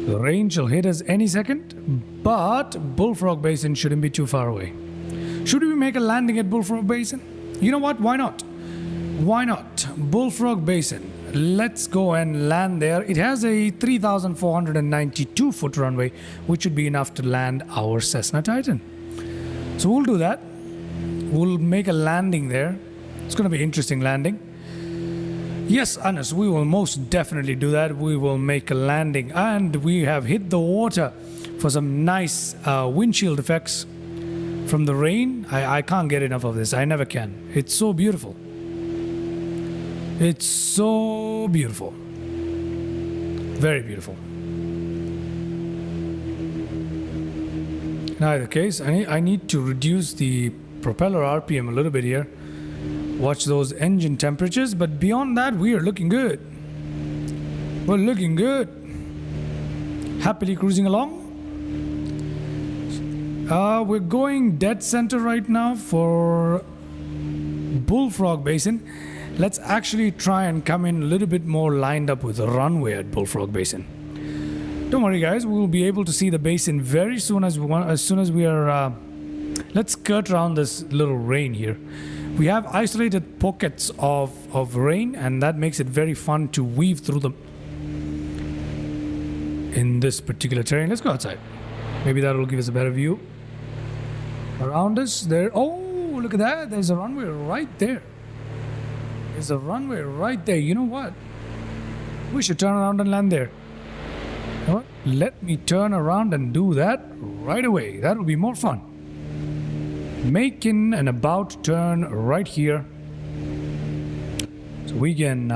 The rain shall hit us any second, but Bullfrog Basin shouldn't be too far away. Should we make a landing at Bullfrog Basin? You know what? Why not? Why not? Bullfrog Basin. Let's go and land there. It has a 3,492 foot runway, which should be enough to land our Cessna Titan. So we'll do that. We'll make a landing there. It's going to be an interesting landing. Yes, Anas, we will most definitely do that. We will make a landing, and we have hit the water for some nice windshield effects from the rain. I can't get enough of this. I never can. It's so beautiful. It's so beautiful. Very beautiful. In either case, I need to reduce the propeller RPM a little bit here. Watch those engine temperatures, but beyond that, we are looking good. We're looking good. Happily cruising along. We're going dead center right now for Bullfrog Basin. Let's actually try and come in a little bit more lined up with the runway at Bullfrog Basin. Don't worry, guys. We will be able to see the basin very soon as we are. Let's skirt around this little rain here. We have isolated pockets of rain, and that makes it very fun to weave through them in this particular terrain. Let's go outside. Maybe that will give us a better view. Around us, there. Oh, look at that. There's a runway right there. There's a runway right there. You know what? We should turn around and land there. You know what? Let me turn around and do that right away. That will be more fun. Making an about turn right here. So we can...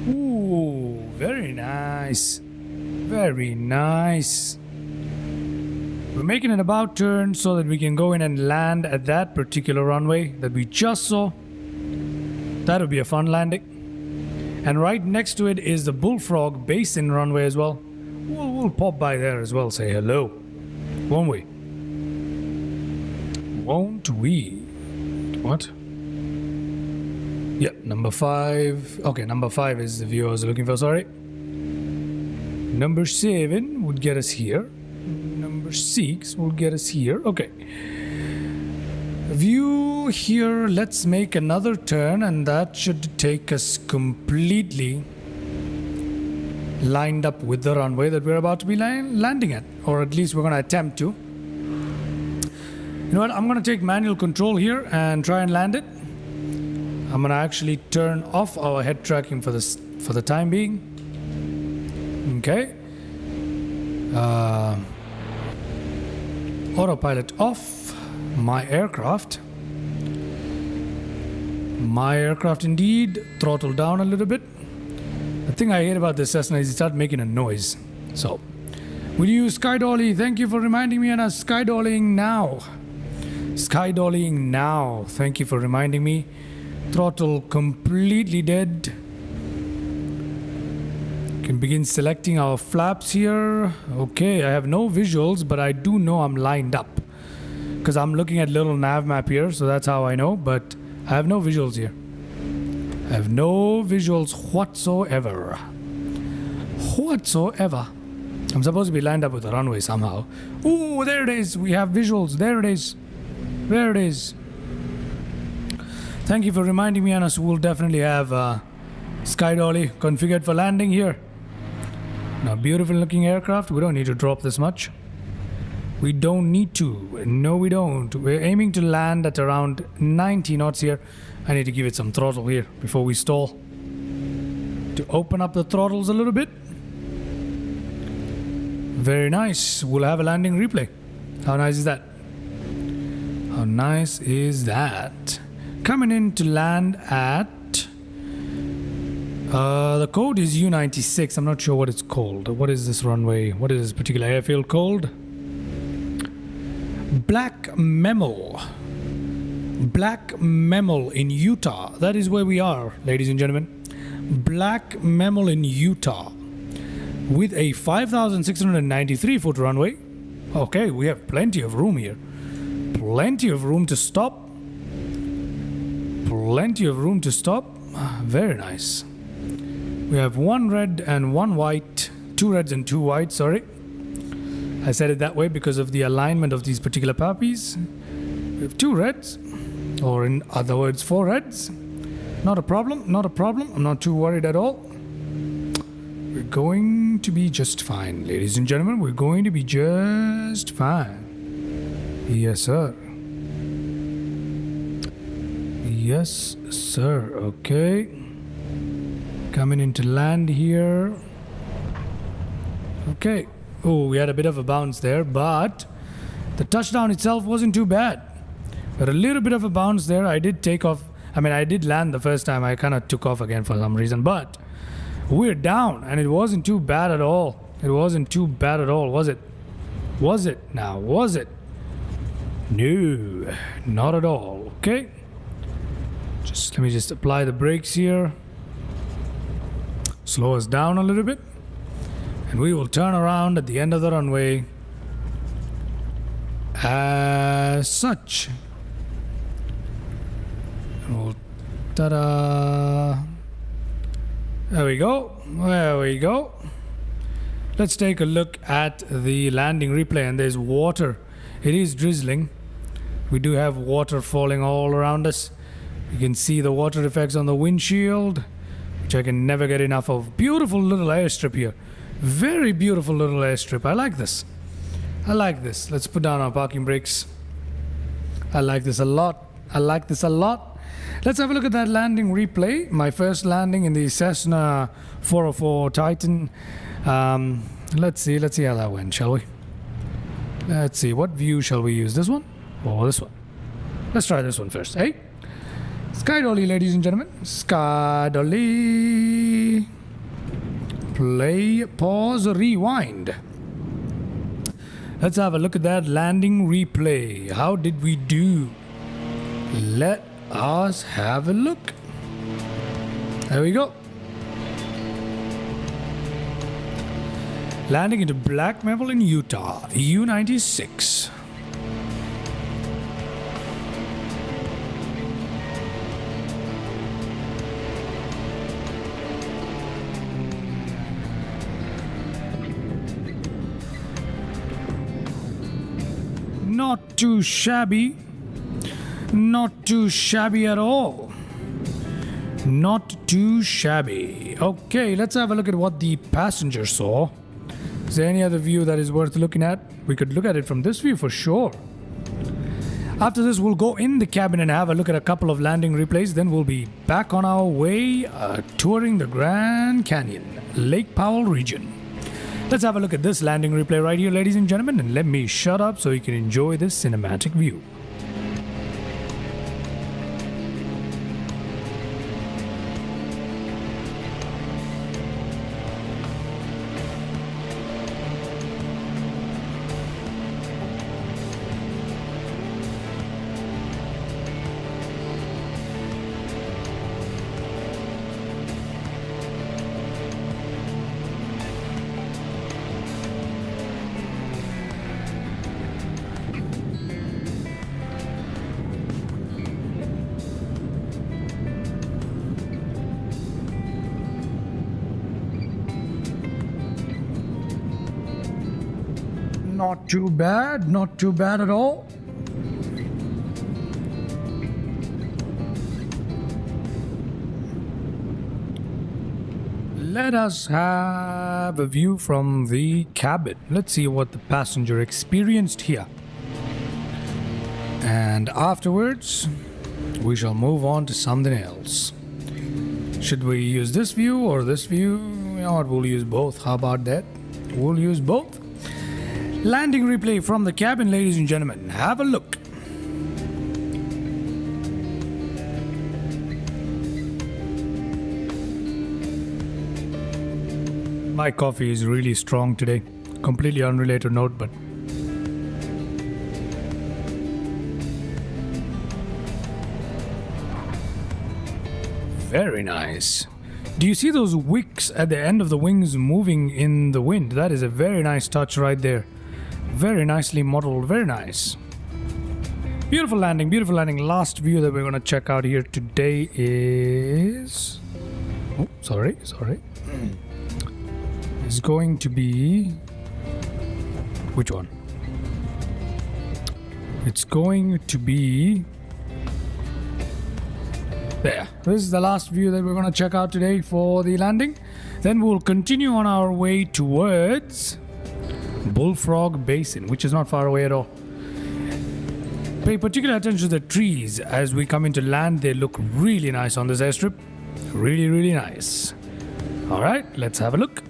Ooh, very nice. Very nice. We're making an about turn so that we can go in and land at that particular runway that we just saw. That'll be a fun landing. And right next to it is the Bullfrog Basin runway as well. We'll pop by there as well, say hello. Won't we? Won't we? What? Yep, number 5. Okay, number 5 is the view I was looking for, sorry. Number 7 would get us here. Number 6 will get us here. Okay. View here. Let's make another turn, and that should take us completely lined up with the runway that we're about to be landing at, or at least we're going to attempt to. You know what? I'm going to take manual control here and try and land it. I'm going to actually turn off our head tracking for the time being. Okay. Autopilot off. My aircraft. My aircraft indeed. Throttle down a little bit. The thing I hate about this Cessna is it starts making a noise. So, will you skydolly? Thank you for reminding me, and I'm skydollying now. Skydollying now. Thank you for reminding me. Throttle completely dead. Can begin selecting our flaps here. Okay, I have no visuals, but I do know I'm lined up because I'm looking at little nav map here, so that's how I know, but I have no visuals here. I have no visuals whatsoever. Whatsoever. I'm supposed to be lined up with the runway somehow. Ooh, there it is. We have visuals. There it is. There it is. Thank you for reminding me, Anas. We'll definitely have skydolly configured for landing here. Now, beautiful looking aircraft. We don't need to drop this much. We don't need to. No, we don't. We're aiming to land at around 90 knots here. I need to give it some throttle here before we stall. To open up the throttles a little bit. Very nice. We'll have a landing replay. How nice is that? How nice is that? Coming in to land at... the code is U96. I'm not sure what it's called. What is this runway? What is this particular airfield called? Black Mammal. Black Mammal in Utah. That is where we are, ladies and gentlemen. Black Mammal in Utah. With a 5,693 foot runway. Okay, we have plenty of room here. Plenty of room to stop. Plenty of room to stop. Very nice. We have one red and one white. 2 reds and 2 whites, sorry. I said it that way because of the alignment of these particular puppies. We have 2 reds. Or in other words, 4 reds. Not a problem, not a problem. I'm not too worried at all. We're going to be just fine, ladies and gentlemen. We're going to be just fine. Yes, sir. Yes, sir. Okay. Coming into land here. Okay. Oh, we had a bit of a bounce there, but the touchdown itself wasn't too bad. But a little bit of a bounce there. I did take off. I mean, I did land the first time. I kind of took off again for some reason, but we're down, and it wasn't too bad at all. It wasn't too bad at all, was it? Was it? Now, was it? No, not at all. Okay. Let me just apply the brakes here. Slow us down a little bit. And we will turn around at the end of the runway. As such. Ta-da! There we go. There we go. Let's take a look at the landing replay, and there's water. It is drizzling. We do have water falling all around us. You can see the water effects on the windshield, which I can never get enough of. Beautiful little airstrip here. Very beautiful little airstrip. I like this. I like this. Let's put down our parking brakes. I like this a lot. I like this a lot. Let's have a look at that landing replay. My first landing in the Cessna 404 Titan. Let's see how that went, shall we? Let's see, what view shall we use? This one or this one? Let's try this one first, eh? Sky dolly, ladies and gentlemen. Sky dolly. Play, pause, rewind. Let's have a look at that landing replay. How did we do? Let us have a look. There we go. Landing into Black Maple in Utah, U-96. Not too shabby. Not too shabby at all. Not too shabby. Okay, let's have a look at what the passenger saw. Is there any other view that is worth looking at? We could look at it from this view for sure. After this, we'll go in the cabin and have a look at a couple of landing replays. Then we'll be back on our way touring the Grand Canyon, Lake Powell region. Let's have a look at this landing replay right here, ladies and gentlemen, and let me shut up so you can enjoy this cinematic view. Not too bad, not too bad at all. Let us have a view from the cabin. Let's see what the passenger experienced here. And afterwards, we shall move on to something else. Should we use this view or this view? You know what, we'll use both. How about that? We'll use both. Landing replay from the cabin, ladies and gentlemen. Have a look. My coffee is really strong today. Completely unrelated note, but very nice. Do you see those wicks at the end of the wings moving in the wind? That is a very nice touch right there. Very nicely modeled, very nice. Beautiful landing, beautiful landing. Last view that we're going to check out here today is... Oh, sorry. It's going to be... Which one? It's going to be... There. This is the last view that we're going to check out today for the landing. Then we'll continue on our way towards Bullfrog Basin, which is not far away at all. Pay particular attention to the trees as we come into land. They look really nice on this airstrip. Really, really nice. Alright, let's have a look.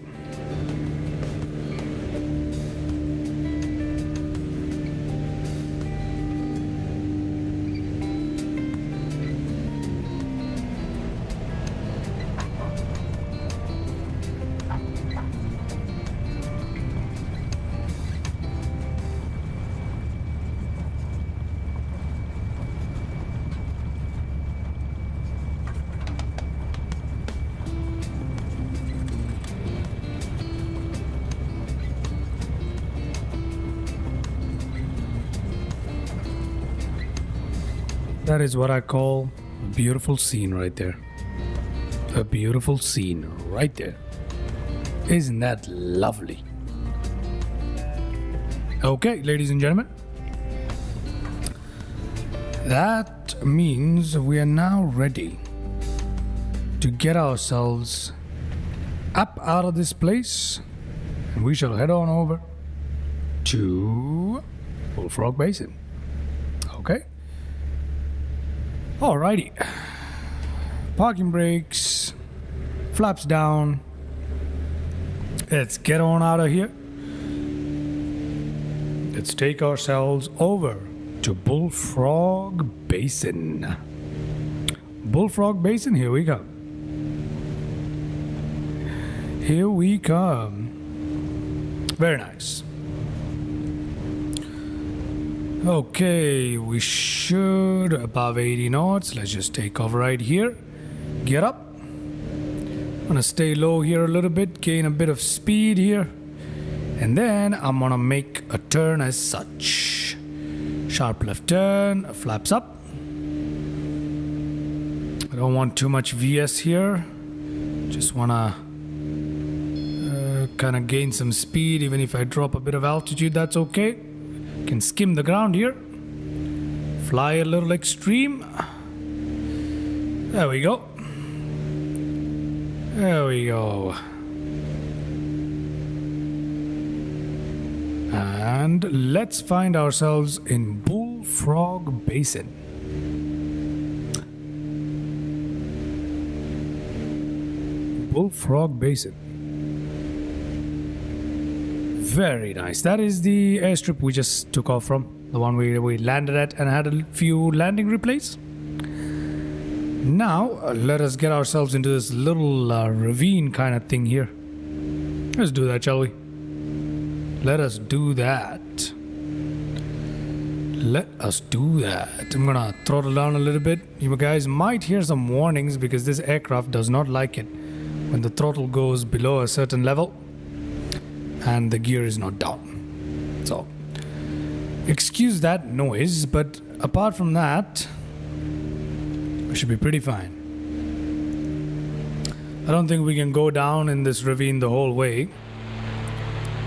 That is what I call A beautiful scene right there. A beautiful scene right there. Isn't that lovely? Okay, ladies and gentlemen. That means we are now ready to get ourselves up out of this place, and we shall head on over to Bullfrog Basin. Okay? Alrighty. Parking brakes, flaps down. Let's get on out of here. Let's take ourselves over to Bullfrog Basin. Bullfrog Basin, here we come. Here we come. Very nice. Okay, we should above 80 knots. Let's just take off right here. Get up. I'm gonna stay low here a little bit, gain a bit of speed here. And then I'm gonna make a turn as such. Sharp left turn, flaps up. I don't want too much VS here. Just wanna kind of gain some speed. Even if I drop a bit of altitude, that's okay. Can skim the ground here. Fly a little extreme. There we go. There we go. And let's find ourselves in Bullfrog Basin. Bullfrog Basin. Very nice. That is the airstrip we just took off from. The one we landed at and had a few landing replays. Now, let us get ourselves into this little ravine kind of thing here. Let's do that, shall we? Let us do that. Let us do that. I'm gonna throttle down a little bit. You guys might hear some warnings because this aircraft does not like it when the throttle goes below a certain level and the gear is not down. So, excuse that noise, but apart from that, we should be pretty fine. I don't think we can go down in this ravine the whole way.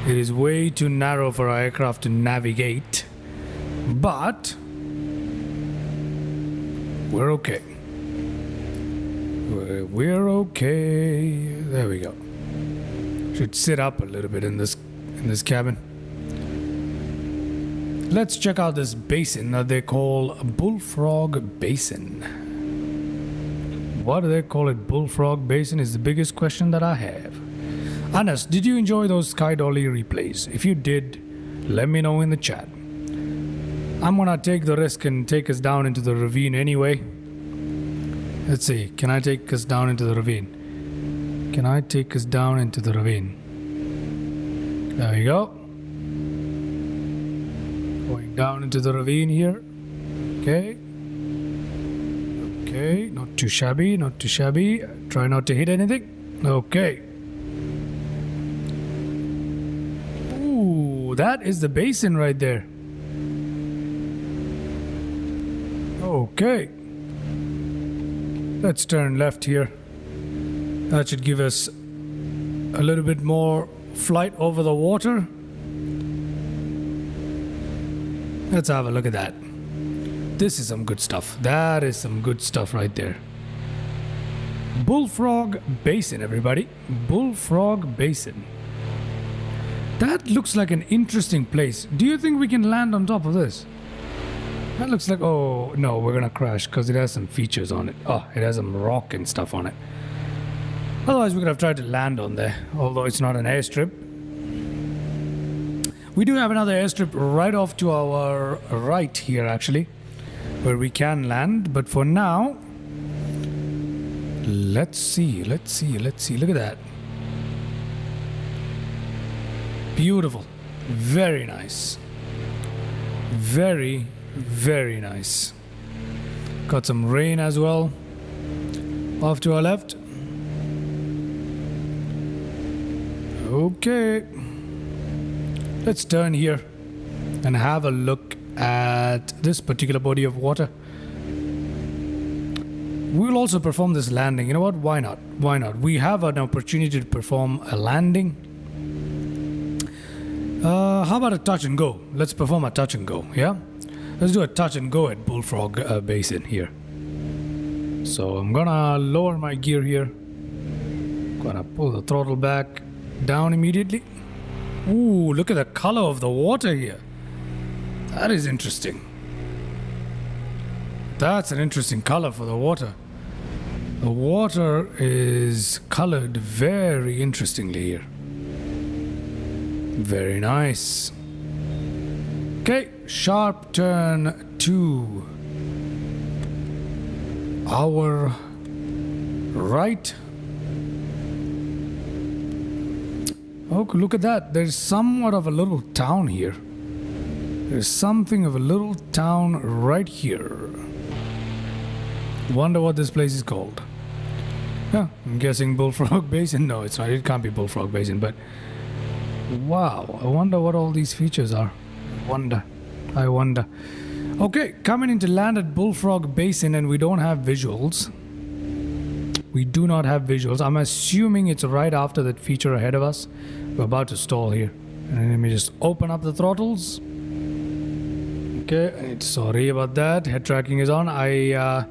It is way too narrow for our aircraft to navigate, but we're okay. We're okay. There we go. Should sit up a little bit in this cabin. Let's check out this basin that they call Bullfrog Basin. Why do they call it Bullfrog Basin is the biggest question that I have. Anas, did you enjoy those Sky Dolly replays? If you did, let me know in the chat. I'm gonna take the risk and take us down into the ravine anyway. Let's see, can I take us down into the ravine? Can I take us down into the ravine? There we go. Going down into the ravine here. Okay. Okay, not too shabby, not too shabby. Try not to hit anything. Okay. Ooh, that is the basin right there. Okay. Let's turn left here. That should give us a little bit more flight over the water. Let's have a look at that. This is some good stuff. That is some good stuff right there. Bullfrog Basin, everybody. Bullfrog Basin. That looks like an interesting place. Do you think we can land on top of this? That looks like... Oh, no, we're gonna crash because it has some features on it. Oh, it has some rock and stuff on it. Otherwise, we could have tried to land on there, although it's not an airstrip. We do have another airstrip right off to our right here, actually, where we can land. But for now, let's see. Look at that. Beautiful. Very nice. Very, very nice. Got some rain as well. Off to our left. Okay. Let's turn here and have a look at this particular body of water. We'll also perform this landing. You know what? Why not? Why not? We have an opportunity to perform a landing. How about a touch and go? Let's perform a touch and go, yeah? Let's do a touch and go at Bullfrog Basin here. So I'm gonna lower my gear here. Gonna pull the throttle back down immediately. Ooh, look at the color of the water here. That is interesting. That's an interesting color for the water. The water is colored very interestingly here. Very nice. Okay, sharp turn to our right. Oh, look at that. There's somewhat of a little town here. There's something of a little town right here. Wonder what this place is called. Yeah, I'm guessing Bullfrog Basin. No, it's not. It can't be Bullfrog Basin, but wow, I wonder what all these features are. I wonder. Okay, coming into land at Bullfrog Basin, and we don't have visuals. We do not have visuals. I'm assuming it's right after that feature ahead of us. We're about to stall here. And let me just open up the throttles. Okay, sorry about that. Head tracking is on. I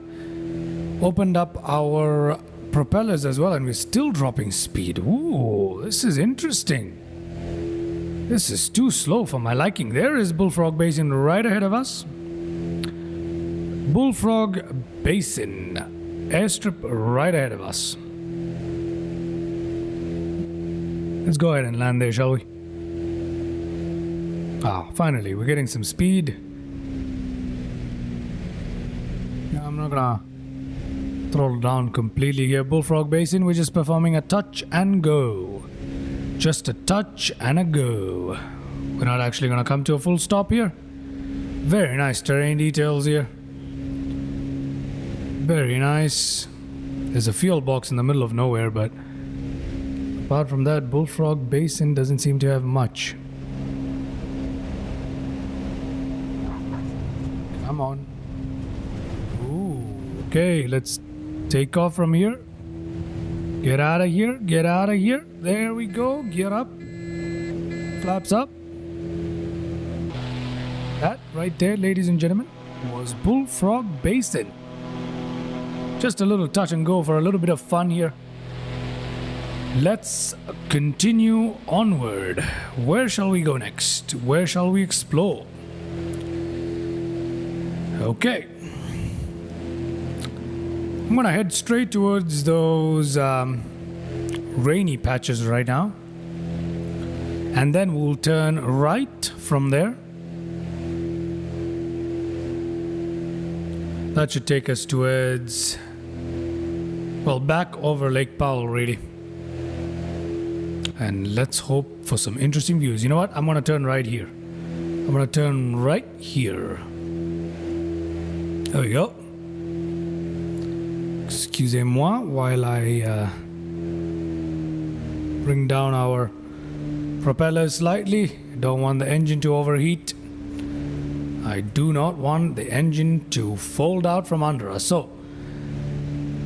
opened up our propellers as well, and we're still dropping speed. Ooh, this is interesting. This is too slow for my liking. There is Bullfrog Basin right ahead of us. Bullfrog Basin. Airstrip right ahead of us. Let's go ahead and land there, shall we? Ah, finally, we're getting some speed. Yeah, I'm not gonna throttle down completely here. Bullfrog Basin, we're just performing a touch and go. Just a touch and a go. We're not actually gonna come to a full stop here. Very nice terrain details here. Very nice. There's a fuel box in the middle of nowhere, but apart from that, Bullfrog Basin doesn't seem to have much. Come on. Ooh, okay, let's take off from here. Get out of here, get out of here. There we go, gear up. Flaps up. That right there, ladies and gentlemen, was Bullfrog Basin. Just a little touch and go for a little bit of fun here. Let's continue onward. Where shall we go next? Where shall we explore? Okay. I'm gonna head straight towards those rainy patches right now. And then we'll turn right from there. That should take us towards, well, back over Lake Powell, really. And let's hope for some interesting views. You know what? I'm going to turn right here. I'm going to turn right here. There we go. Excusez-moi while I bring down our propellers slightly. Don't want the engine to overheat. I do not want the engine to fold out from under us. So,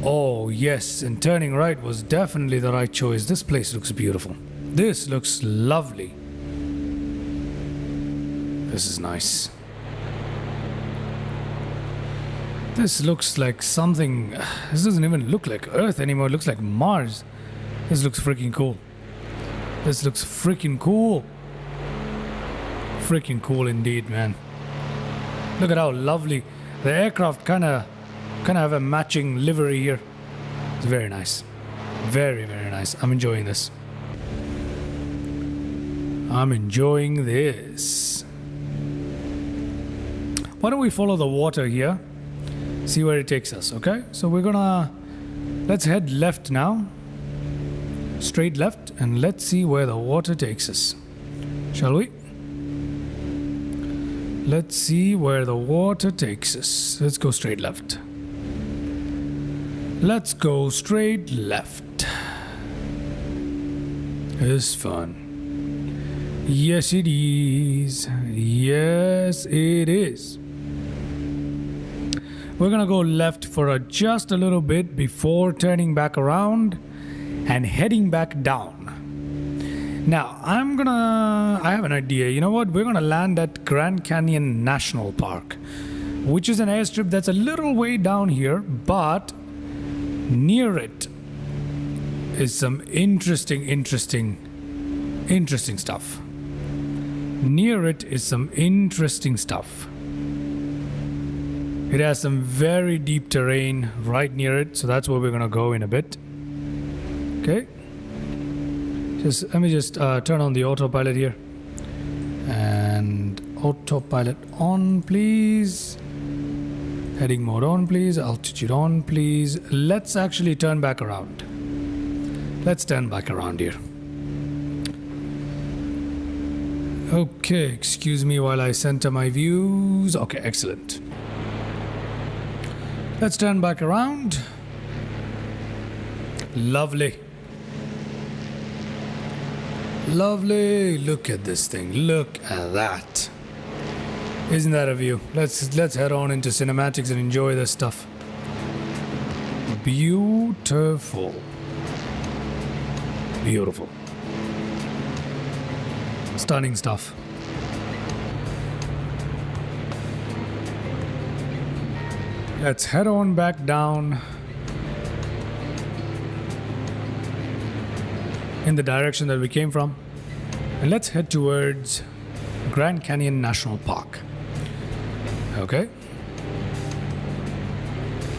oh yes, and turning right was definitely the right choice. This place looks beautiful. This looks lovely. This is nice. This looks like something. This doesn't even look like Earth anymore. It looks like Mars. This looks freaking cool. This looks freaking cool. Freaking cool indeed, man. Look at how lovely. The aircraft kind of have a matching livery here. It's very nice. Very, very nice. I'm enjoying this. I'm enjoying this. Why don't we follow the water here? See where it takes us, okay? So we're gonna... Let's head left now. Straight left, and let's see where the water takes us. Shall we? Let's see where the water takes us. Let's go straight left. Let's go straight left. It's fun. Yes, it is. Yes, it is. We're gonna go left for just a little bit before turning back around and heading back down. Now, I have an idea. You know what? We're gonna land at Grand Canyon National Park, which is an airstrip that's a little way down here, but near it is some interesting stuff. Near it is some interesting stuff. It has some very deep terrain right near it, so that's where we're gonna go in a bit. Okay. Let me turn on the autopilot here. And autopilot on, please. Heading mode on, please. Altitude on, please. Let's actually turn back around. Let's turn back around here. Okay, excuse me while I center my views. Okay, excellent. Let's turn back around. Lovely. Lovely. Look at this thing. Look at that. Isn't that a view? Let's head on into cinematics and enjoy this stuff. Beautiful. Beautiful. Stunning stuff. Let's head on back down in the direction that we came from, and let's head towards Grand Canyon National Park. Okay.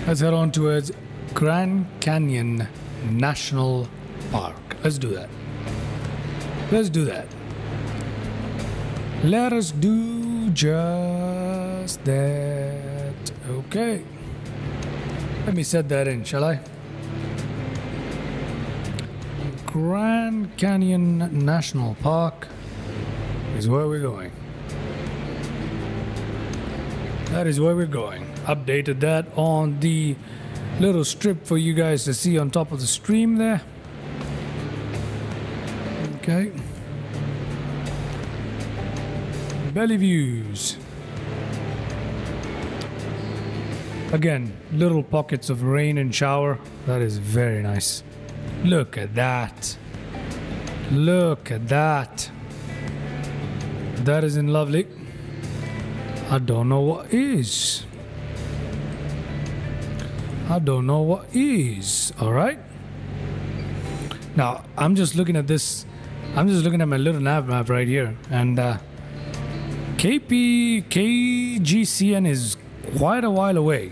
Let's head on towards Grand Canyon National Park. Let's do that. Let's do that. Let us do just that. Okay. Let me set that in, shall I? Grand Canyon National Park is where we're going. That is where we're going. Updated that on the little strip for you guys to see on top of the stream there. Okay. Belly views. Again, little pockets of rain and shower. That is very nice. Look at that. Look at that. That isn't lovely. I don't know what is. I don't know what is. Alright. Now, I'm just looking at this. I'm just looking at my little nav map right here. And KGCN is quite a while away.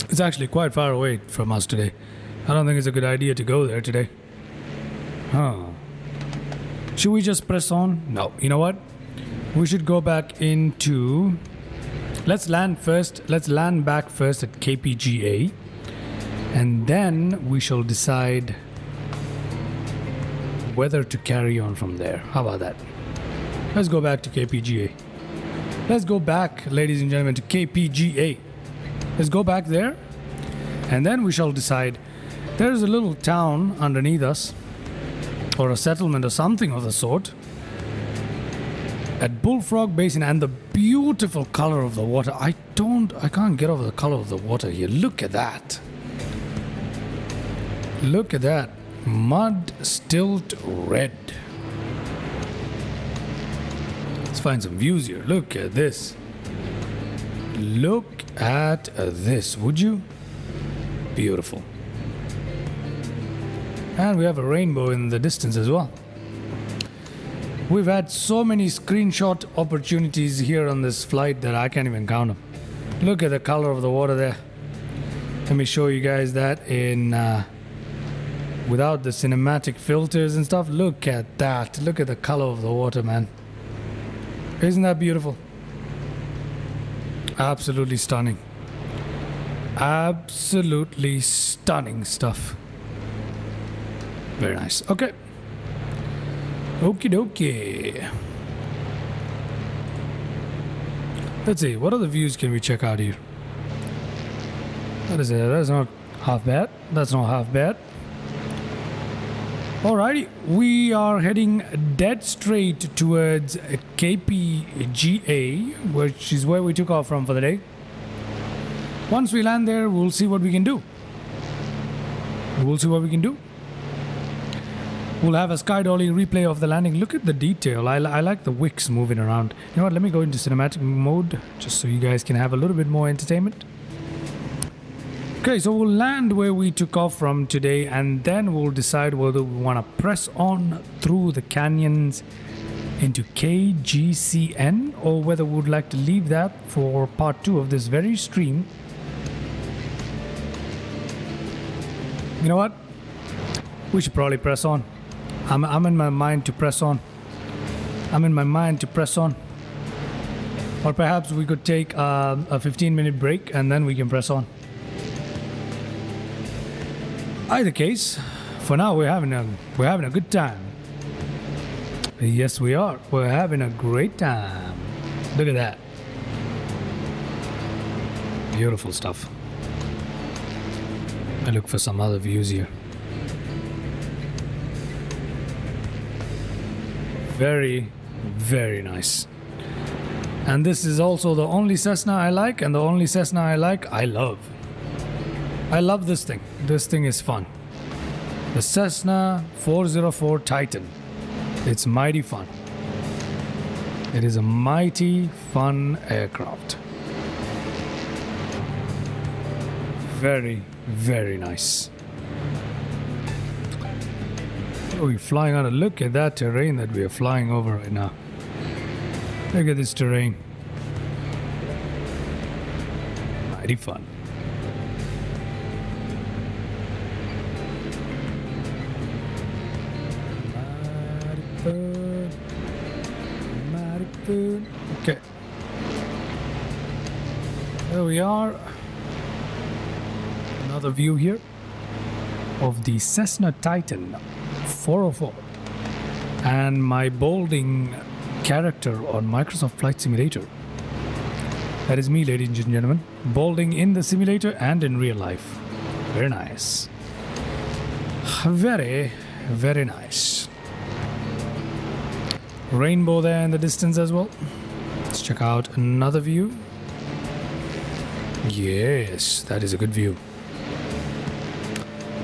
It's actually quite far away from us today. I don't think it's a good idea to go there today. Huh. Should we just press on? No. You know what? We should go back into... Let's land first. Let's land back first at KPGA. And then we shall decide whether to carry on from there. How about that? Let's go back to KPGA. Let's go back, ladies and gentlemen, to KPGA. Let's go back there. And then we shall decide. There's a little town underneath us, or a settlement or something of the sort, at Bullfrog Basin, and the beautiful color of the water. I can't get over the color of the water here. Look at that. Look at that. Mud stilt red. Let's find some views here. Look at this. Look at this, would you? Beautiful. And we have a rainbow in the distance as well. We've had so many screenshot opportunities here on this flight that I can't even count them. Look at the color of the water there. Let me show you guys that in without the cinematic filters and stuff. Look at that. Look at the color of the water, man. Isn't that beautiful? Absolutely stunning. Absolutely stunning stuff. Very nice. Okay. Okie dokie. Let's see. What other views can we check out here? What is it? That's not half bad. That's not half bad. Alrighty. We are heading dead straight towards KPGA, which is where we took off from for the day. Once we land there, we'll see what we can do. We'll see what we can do. We'll have a sky dolly replay of the landing. Look at the detail. I like the wicks moving around. You know what? Let me go into cinematic mode just so you guys can have a little bit more entertainment. Okay, so we'll land where we took off from today, and then we'll decide whether we want to press on through the canyons into KGCN or whether we would like to leave that for part 2 of this very stream. You know what? We should probably press on. I'm in my mind to press on. I'm in my mind to press on. Or perhaps we could take a 15-minute break and then we can press on. Either case, for now we're having a good time. Yes, we are. We're having a great time. Look at that. Beautiful stuff. I look for some other views here. Very, very nice. And this is also the only Cessna I like, and the only Cessna I like, I love. I love this thing. This thing is fun. The Cessna 404 Titan. It's mighty fun. It is a mighty fun aircraft. Very, very nice. We're flying on. Look at that terrain that we are flying over right now. Look at this terrain. Mighty fun. Mighty fun. Okay. There we are. Another view here of the Cessna Titan 404 and my bolding character on Microsoft Flight Simulator. That is me, ladies and gentlemen, bolding in the simulator and in real life. Very nice. Very, very nice. Rainbow there in the distance as well. Let's check out another view. Yes, that is a good view.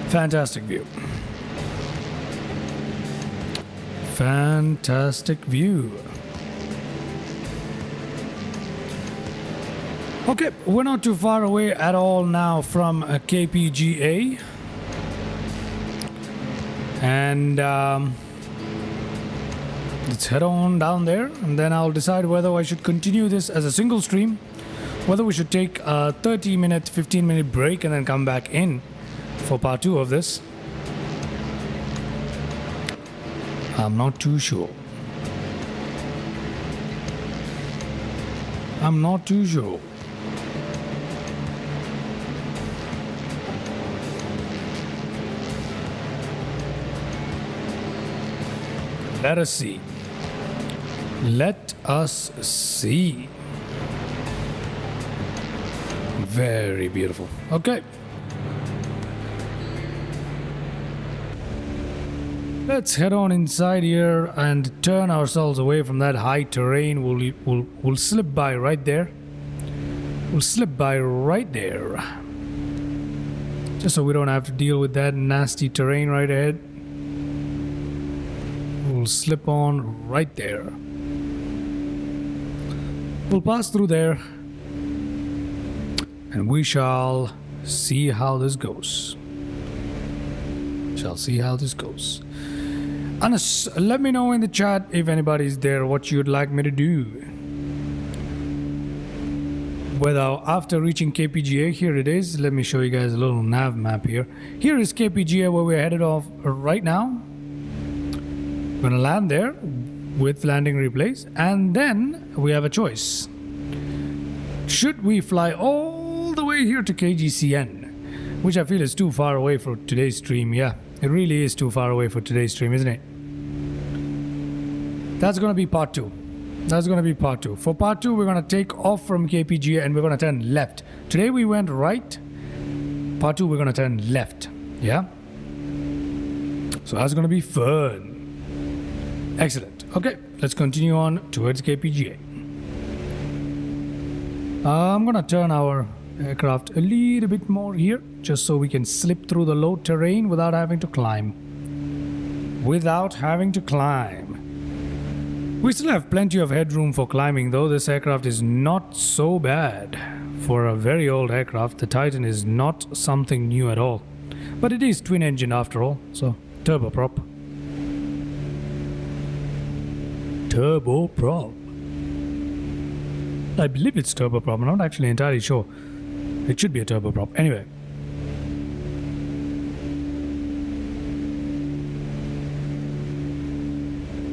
Fantastic view. Fantastic view. Okay, we're not too far away at all now from KPGA. And let's head on down there, and then I'll decide whether I should continue this as a single stream, whether we should take a 30-minute, 15-minute break and then come back in for part 2 of this. I'm not too sure. I'm not too sure. Let us see. Let us see. Very beautiful. Okay. Let's head on inside here and turn ourselves away from that high terrain. We'll slip by right there. We'll slip by right there. Just so we don't have to deal with that nasty terrain right ahead. We'll slip on right there. We'll pass through there. And we shall see how this goes. Shall see how this goes. Anas, let me know in the chat if anybody's there what you'd like me to do. Whether after reaching KPGA, here it is. Let me show you guys a little nav map here. Here is KPGA where we're headed off right now. We're gonna land there with landing replays, and then we have a choice. Should we fly all the way here to KGCN, which I feel is too far away for today's stream? Yeah, it really is too far away for today's stream, isn't it? That's gonna be part 2. That's gonna be part 2. For part 2, we're gonna take off from KPGA and we're gonna turn left. Today we went right. Part 2, we're gonna turn left. Yeah? So that's gonna be fun. Excellent. Okay, let's continue on towards KPGA. I'm gonna turn our aircraft a little bit more here, just so we can slip through the low terrain without having to climb. We still have plenty of headroom for climbing though. This aircraft is not so bad. For a very old aircraft, the Titan is not something new at all. But it is twin engine after all, so turboprop. Turboprop. I believe it's turboprop, I'm not actually entirely sure. It should be a turboprop. Anyway.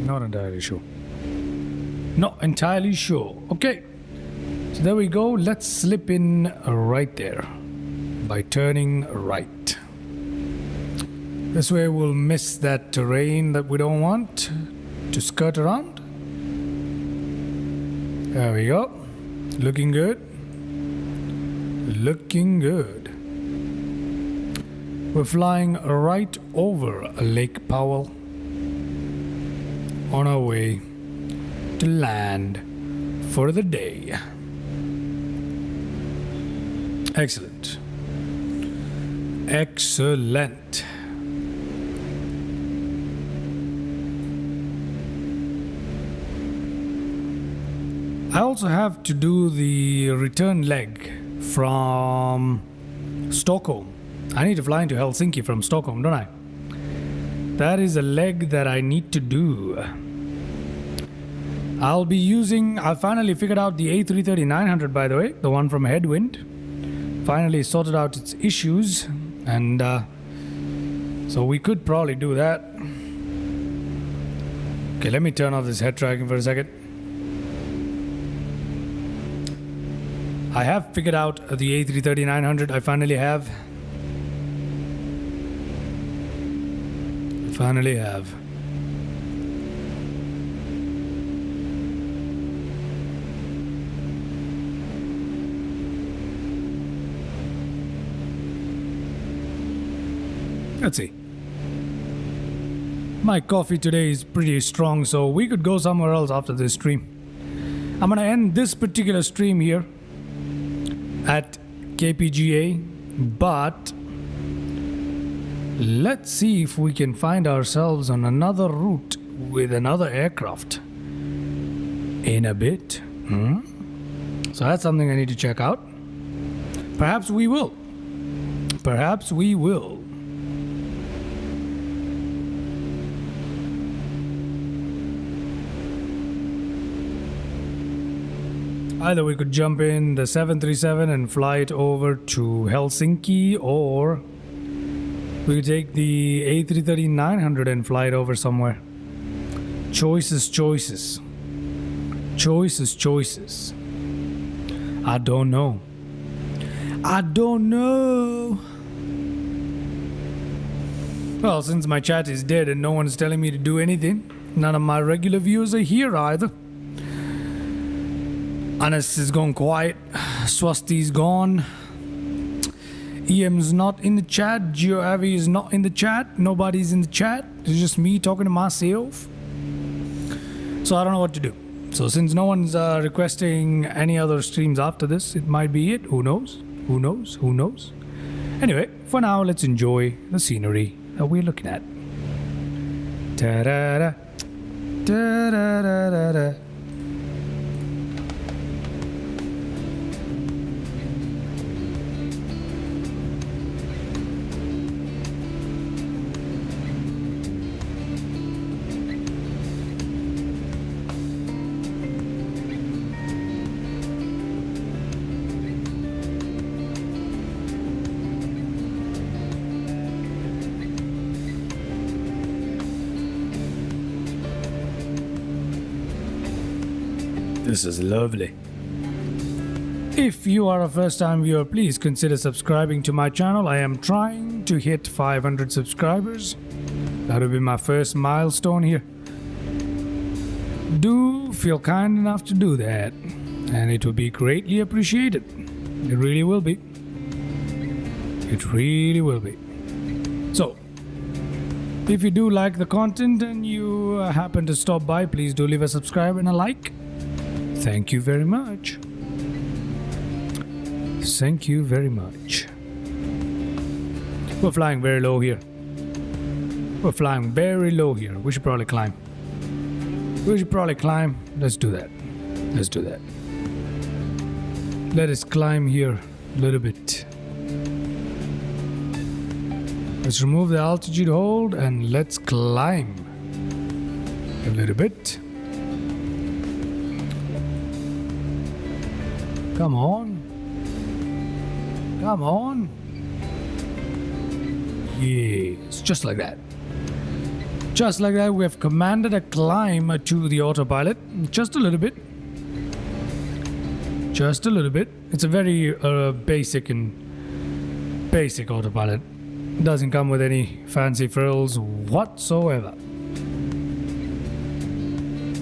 Not entirely sure. Not entirely sure. Okay. So there we go. Let's slip in right there by turning right. This way we'll miss that terrain that we don't want to skirt around. There we go. Looking good. Looking good. We're flying right over Lake Powell on our way to land for the day. Excellent. Excellent. I also have to do the return leg from Stockholm. I need to fly into Helsinki from Stockholm, don't I? That is a leg that I need to do. I finally figured out the A330-900, by the way, the one from Headwind. Finally sorted out its issues, and so we could probably do that. Okay, let me turn off this head tracking for a second. I have figured out the A330-900. I finally have. Let's see. My coffee today is pretty strong, so we could go somewhere else after this stream. I'm gonna end this particular stream here at KPGA, but let's see if we can find ourselves on another route with another aircraft in a bit. So that's something I need to check out. Perhaps we will. Perhaps we will. Either we could jump in the 737 and fly it over to Helsinki, or we could take the A330-900 and fly it over somewhere. Choices. I don't know. Well, since my chat is dead and no one's telling me to do anything, none of my regular viewers are here either. Anas is gone quiet. Swasti's gone. EM's not in the chat. GeoAvi is not in the chat. Nobody's in the chat. It's just me talking to myself. So I don't know what to do. So since no one's requesting any other streams after this, it might be it. Who knows? Anyway, for now, let's enjoy the scenery that we're looking at. Ta-da-da. Ta-da-da-da-da. This is lovely. If you are a first-time viewer, please consider subscribing to my channel. I am trying to hit 500 subscribers. That will be my first milestone here. Do feel kind enough to do that, and it will be greatly appreciated. It really will be. It really will be. So, if you do like the content and you happen to stop by, please do leave a subscribe and a like. Thank you very much. Thank you very much. We're flying very low here. We're flying very low here. We should probably climb. Let's do that. Let us climb here a little bit. Let's remove the altitude hold and let's climb a little bit. Come on. Yes, just like that. We have commanded a climb to the autopilot. Just a little bit. It's a very basic autopilot. It doesn't come with any fancy frills whatsoever.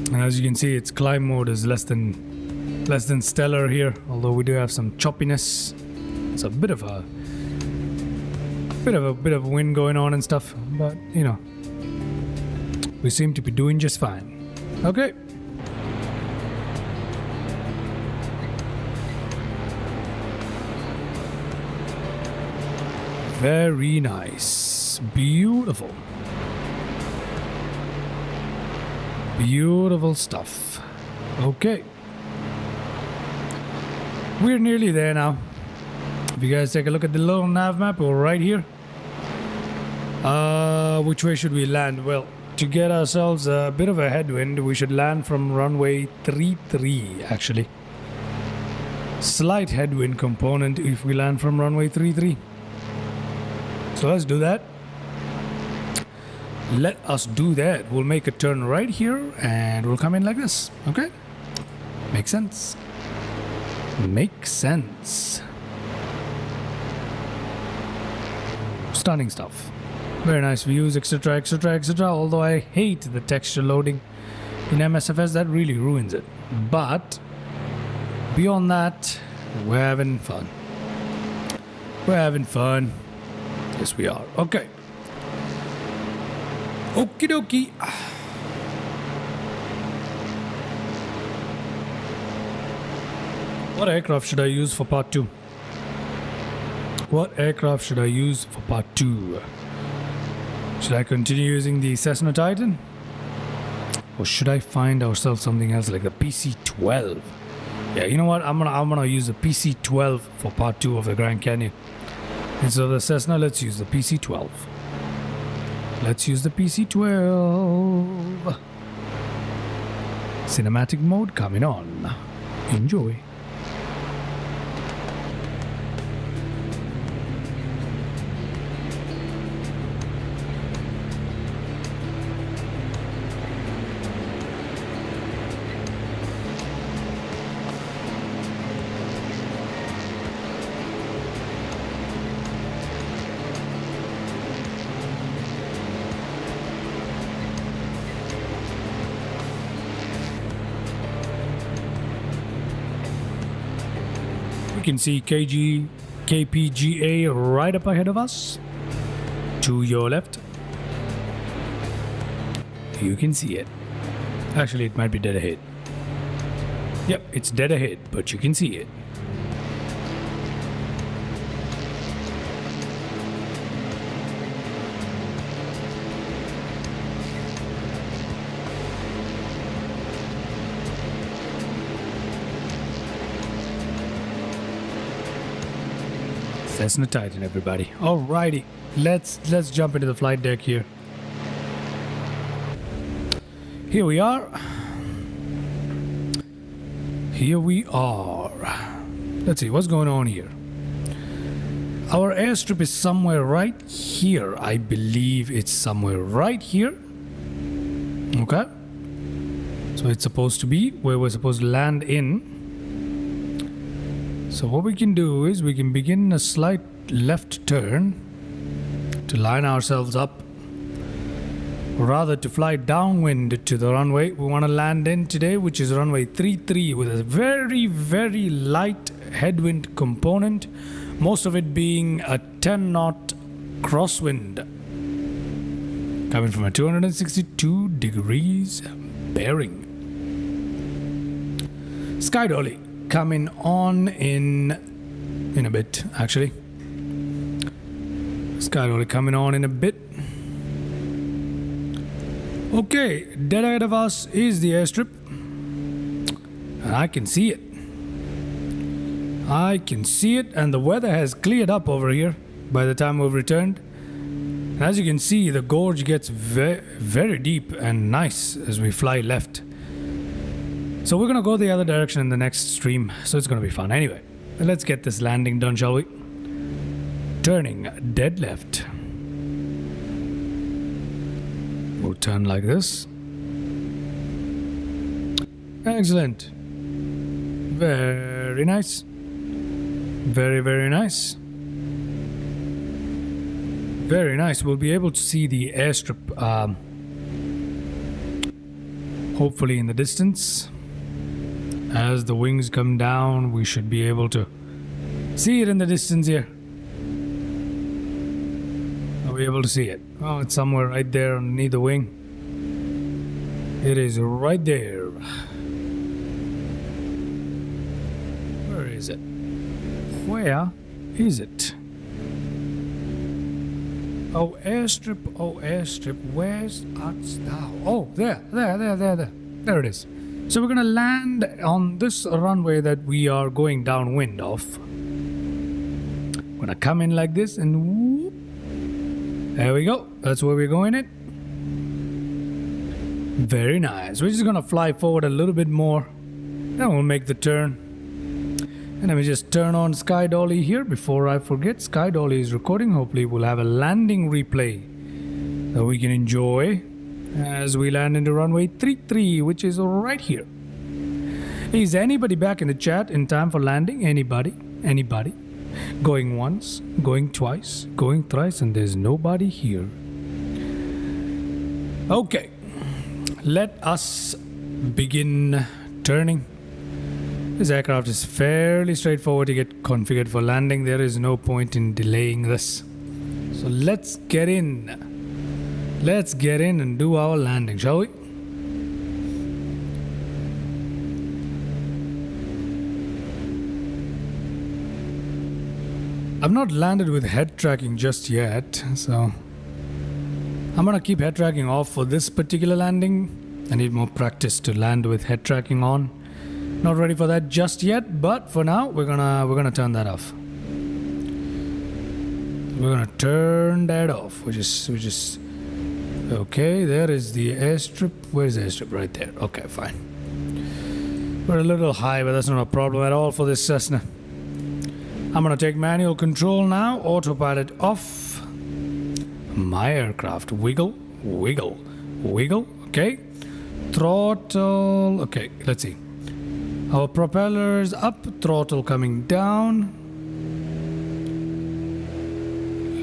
And as you can see, its climb mode is less than stellar here, although we do have some choppiness. It's a bit of wind going on and stuff, but you know, we seem to be doing just fine. Okay. Very nice. Beautiful stuff. Okay. We're nearly there now. If you guys take a look at the little nav map, we're right here. Which way should we land? Well, to get ourselves a bit of a headwind, we should land from runway 33 actually. Slight headwind component if we land from runway 33. So let's do that. Let us do that. We'll make a turn right here and we'll come in like this. Okay? Makes sense. Stunning stuff. Very nice views, etc. Although I hate the texture loading in MSFS, that really ruins it. But beyond that, we're having fun. Yes, we are. Okay. Okie dokie. What aircraft should I use for part 2? Should I continue using the Cessna Titan? Or should I find ourselves something else like the PC-12? Yeah, you know what? I'm gonna use the PC-12 for part 2 of the Grand Canyon. Instead of the Cessna, let's use the PC-12. Cinematic mode coming on. Enjoy. We can see KPGA right up ahead of us. To your left. You can see it. Actually, it might be dead ahead. Yep, it's dead ahead, but you can see it. Cessna Titan, everybody. Alrighty, let's jump into the flight deck here. Here we are. Let's see what's going on here. Our airstrip is somewhere right here. I believe it's somewhere right here. Okay. So it's supposed to be where we're supposed to land in. So what we can do is we can begin a slight left turn to line ourselves up. Rather to fly downwind to the runway we want to land in today, which is runway 33 with a very, very light headwind component. Most of it being a 10 knot crosswind. Coming from a 262 degrees bearing. Sky Dolly coming on in In a bit, actually. Sky dolly coming on in a bit. Okay, dead ahead of us is the airstrip. And I can see it. I can see it, and the weather has cleared up over here by the time we've returned. And as you can see, the gorge gets very deep and nice as we fly left. So we're gonna go the other direction in the next stream, so it's gonna be fun. Anyway, let's get this landing done, shall we? Turning dead left. We'll turn like this. Excellent. Very nice. Very, very nice. Very nice. We'll be able to see the airstrip hopefully in the distance. As the wings come down, we should be able to see it in the distance here. Are we able to see it? Oh, it's somewhere right there underneath the wing. It is right there. Where is it? Where is it? Oh, airstrip, where's art thou? Oh, there. There it is. So we're gonna land on this runway that we are going downwind of. We're gonna come in like this and whoop. There we go. That's where we're going it. Very nice. We're just gonna fly forward a little bit more. Then we'll make the turn. And let me just turn on Sky Dolly here before I forget. Sky Dolly is recording. Hopefully we'll have a landing replay that we can enjoy as we land into runway 33, which is right here. Is anybody back in the chat in time for landing? Anybody? Anybody? Going once, going twice, going thrice, and there's nobody here. Okay. Let us begin turning. This aircraft is fairly straightforward to get configured for landing. There is no point in delaying this. So let's get in. Let's get in and do our landing, shall we? I've not landed with head tracking just yet, so I'm gonna keep head tracking off for this particular landing. I need more practice to land with head tracking on. Not ready for that just yet, but for now we're gonna turn that off. We're gonna turn that off, which is okay. There is the airstrip. Where's the airstrip? Right there. Okay, fine. We're a little high, but that's not a problem at all for this Cessna. I'm gonna take manual control now. Autopilot off. My aircraft. Wiggle, wiggle, wiggle. Okay. Throttle. Okay, let's see. Our propellers up, throttle coming down.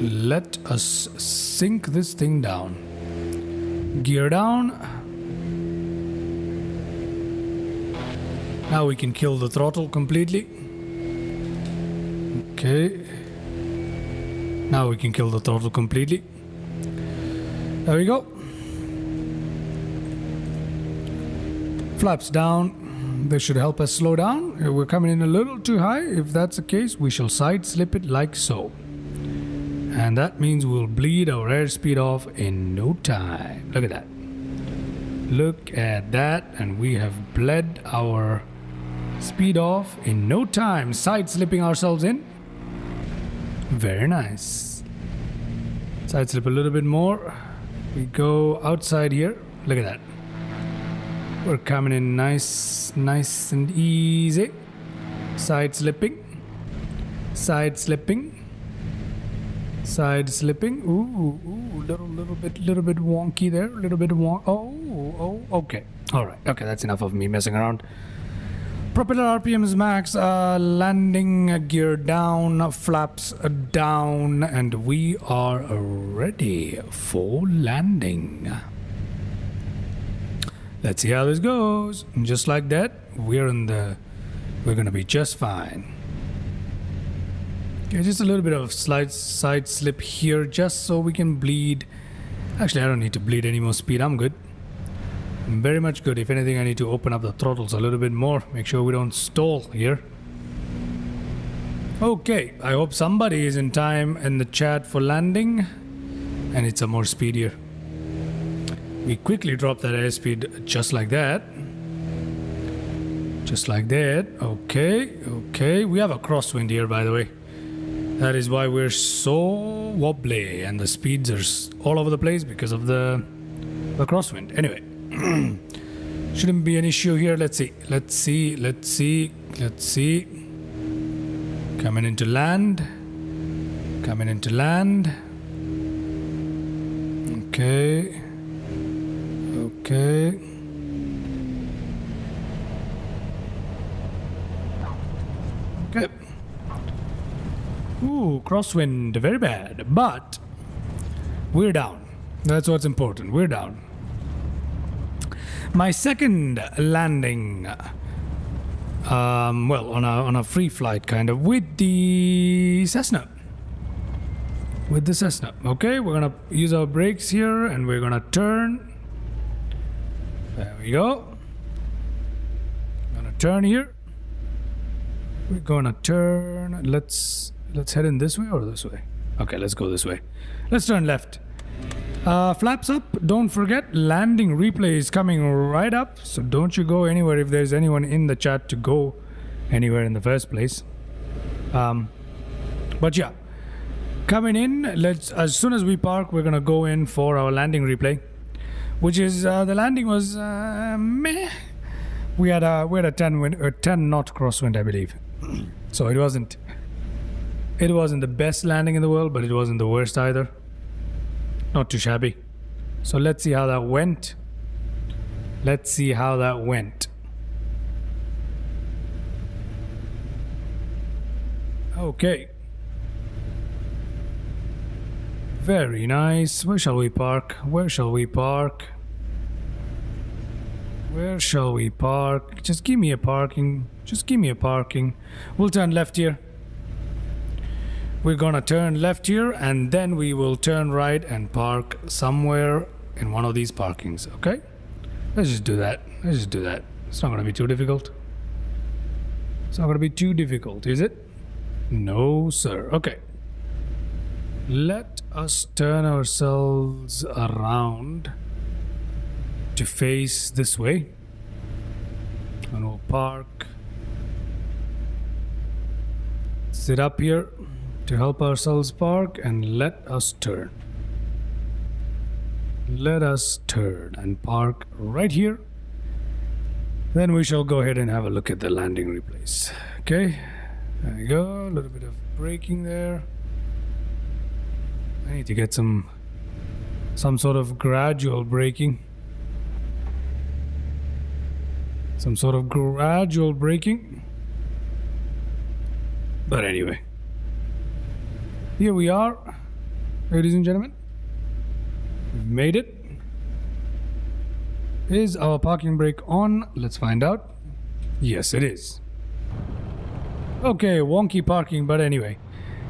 Let us sink this thing down. Gear down. Now we can kill the throttle completely. Okay. Now we can kill the throttle completely. There we go. Flaps down. This should help us slow down. We're coming in a little too high. If that's the case, we shall side slip it like so. And that means we'll bleed our airspeed off in no time. Look at that. Look at that. And we have bled our speed off in no time. Side slipping ourselves in. Very nice. Side slip a little bit more. We go outside here. Look at that. We're coming in nice and easy. Side slipping. Side slipping. Side slipping. Ooh, little bit wonky there. A little bit wonk. Oh, okay. All right. Okay, that's enough of me messing around. Propeller RPMs max. Landing gear down. Flaps down, and we are ready for landing. Let's see how this goes. And just like that, we're gonna be just fine. Okay, just a little bit of slight side slip here, just so we can bleed. Actually, I don't need to bleed any more speed. I'm good. I'm very much good. If anything, I need to open up the throttles a little bit more. Make sure we don't stall here. Okay, I hope somebody is in time in the chat for landing, and it's a more speedier. We quickly drop that airspeed just like that. Just like that. Okay, okay. We have a crosswind here, by the way. That is why we're so wobbly, and the speeds are all over the place because of the crosswind. Anyway, shouldn't be an issue here. Let's see. Let's see. Let's see. Let's see. Coming into land. Coming into land. Okay. Okay. Okay. Ooh, crosswind, very bad. But we're down. That's what's important. We're down. My second landing, well, on a free flight kind of with the Cessna. With the Cessna. Okay, we're gonna use our brakes here, and we're gonna turn. There we go. Gonna turn here. We're gonna turn. Let's head in this way or this way. Okay, let's go this way. Let's turn left. Flaps up. Don't forget, landing replay is coming right up. So don't you go anywhere if there's anyone in the chat to go anywhere in the first place. But yeah, coming in. As soon as we park, we're gonna go in for our landing replay, which is the landing was meh. We had a 10 knot crosswind, I believe. So it wasn't the best landing in the world, but it wasn't the worst either. Not too shabby. So let's see how that went. Let's see how that went. Okay. Very nice. Where shall we park? Where shall we park? Where shall we park? Just give me a parking. Just give me a parking. We'll turn left here. We're gonna turn left here, and then we will turn right and park somewhere in one of these parkings, okay? Let's just do that. Let's just do that. It's not gonna be too difficult. It's not gonna be too difficult, is it? No, sir. Okay. Let us turn ourselves around to face this way, and we'll park. Sit up here to help ourselves park, and let us turn. Let us turn and park right here. Then we shall go ahead and have a look at the landing replays. Okay, there you go. A little bit of braking there. I need to get some sort of gradual braking. Some sort of gradual braking. But anyway, here we are, ladies and gentlemen. We've made it. Is our parking brake on? Let's find out. Yes, it is. Okay, wonky parking, but anyway.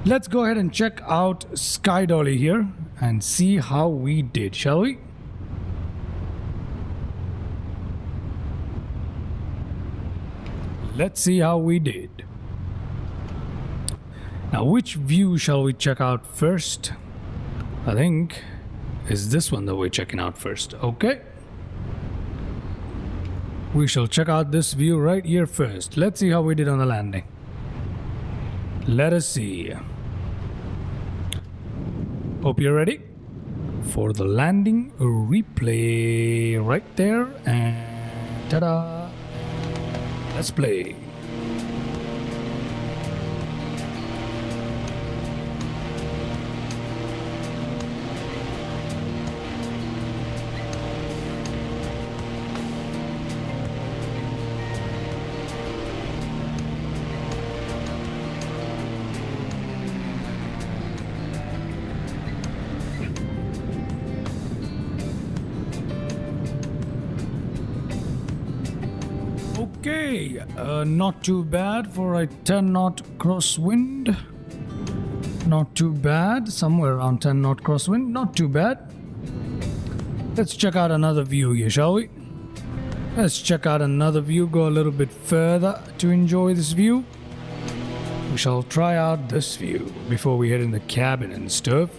Let's go ahead and check out Sky Dolly here and see how we did, shall we? Let's see how we did. Now, which view shall we check out first? I think is this one that we're checking out first. Okay. We shall check out this view right here first. Let's see how we did on the landing. Let us see. Hope you're ready for the landing replay right there. And ta-da! Let's play. Okay, not too bad for a 10 knot crosswind. Not too bad, somewhere around 10 knot crosswind, not too bad. Let's check out another view here, shall we? Let's check out another view, go a little bit further to enjoy this view. we shall try out this view before we head in the cabin and stuff.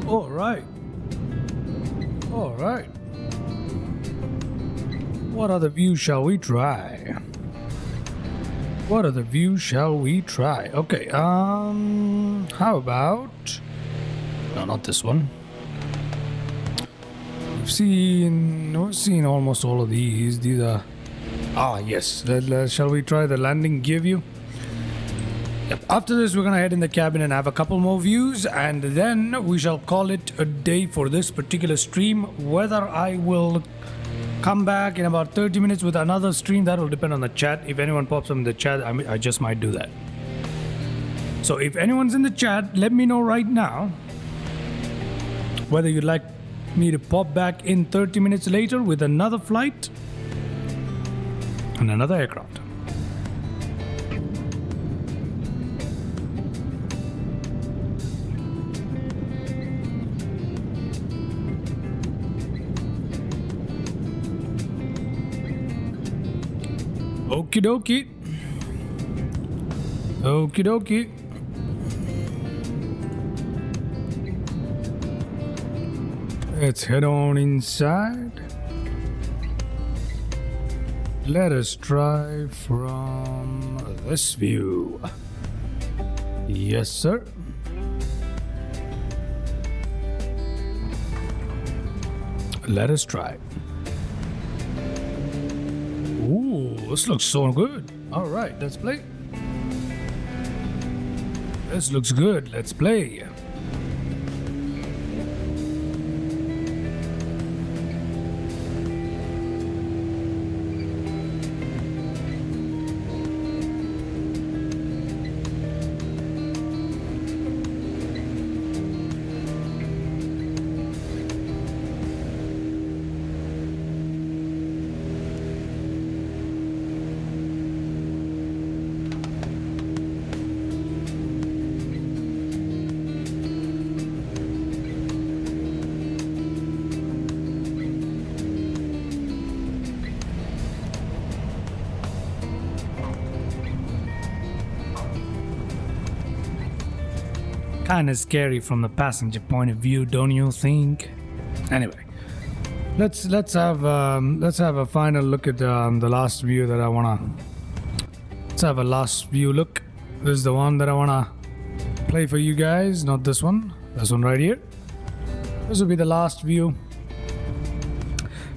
All right. What other view shall we try? What other view shall we try? Okay, how about... No, not this one. We've seen almost all of these. These are... Ah, yes. Shall we try the landing gear view? Yep. After this, we're gonna head in the cabin and have a couple more views, and then we shall call it a day for this particular stream. Whether I will come back in about 30 minutes with another stream, that will depend on the chat. If anyone pops up in the chat, I just might do that. So if anyone's in the chat, let me know right now whether you'd like me to pop back in 30 minutes later with another flight and another aircraft. Okie dokie. Okie dokie. Let's head on inside. Let us try from this view. Yes, sir. Let us try. Ooh, this looks so good. All right, let's play. This looks good. Let's play. Kind of scary from the passenger point of view, don't you think? Anyway, let's have a final look at the last view that I wanna. Let's have a last view look. This is the one that I wanna play for you guys, not this one. This one right here. This will be the last view.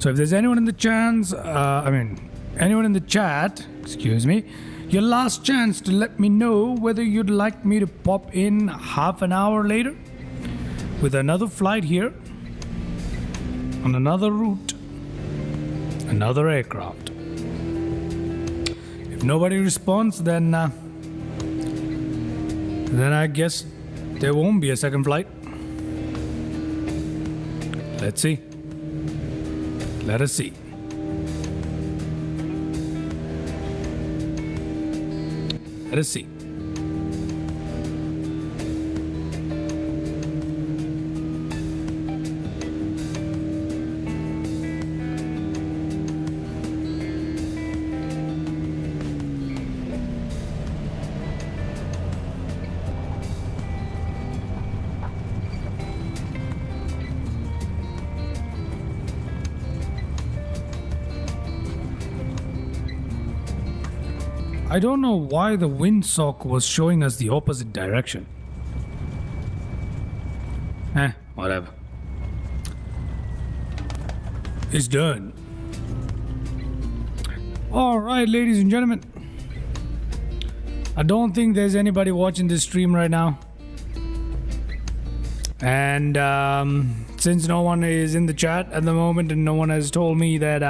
So if there's anyone in the anyone in the chat, excuse me. Your last chance to let me know whether you'd like me to pop in half an hour later with another flight here on another route, another aircraft. If nobody responds, then I guess there won't be a second flight. Let's see. Let us see. Let us see. I don't know why the windsock was showing us the opposite direction. Whatever. It's done. Alright, ladies and gentlemen. I don't think there's anybody watching this stream right now. And since no one is in the chat at the moment and no one has told me that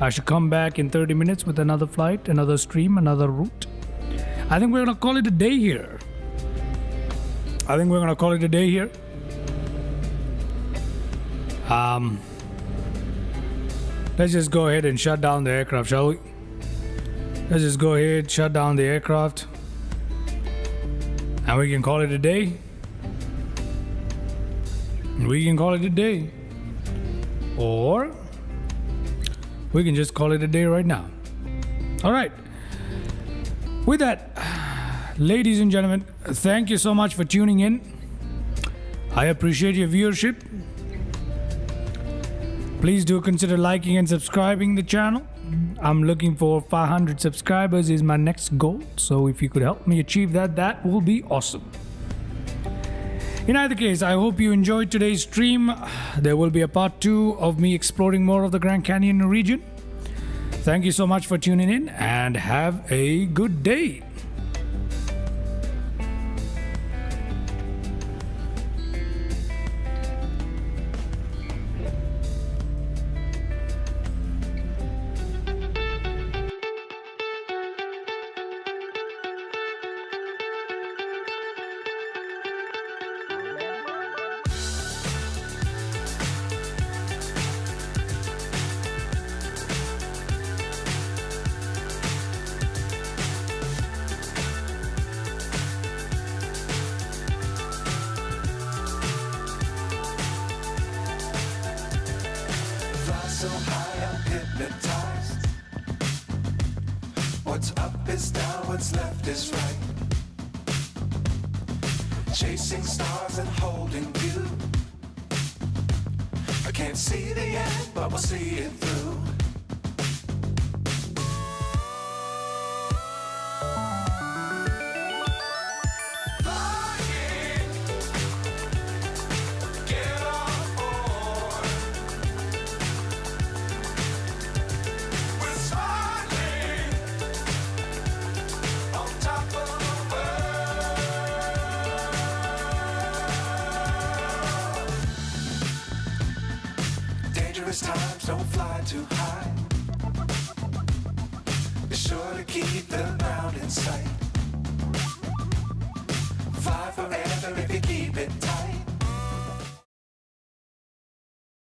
I should come back in 30 minutes with another flight, another stream, another route, I think we're gonna call it a day here. Let's just go ahead and shut down the aircraft, shall we? Let's just go ahead, shut down the aircraft, and we can call it a day. Or we can just call it a day right now. All right. With that, ladies and gentlemen, thank you so much for tuning in. I appreciate your viewership. Please do consider liking and subscribing the channel. I'm looking for 500 subscribers is my next goal. So if you could help me achieve that, that will be awesome. In either case, I hope you enjoyed today's stream. There will be a part 2 of me exploring more of the Grand Canyon region. Thank you so much for tuning in and have a good day. So high I'm hypnotized. What's up is down, what's left is right. Chasing stars and holding you. I can't see the end, but we'll see it through. Times don't fly too high. Be sure to keep the ground in sight.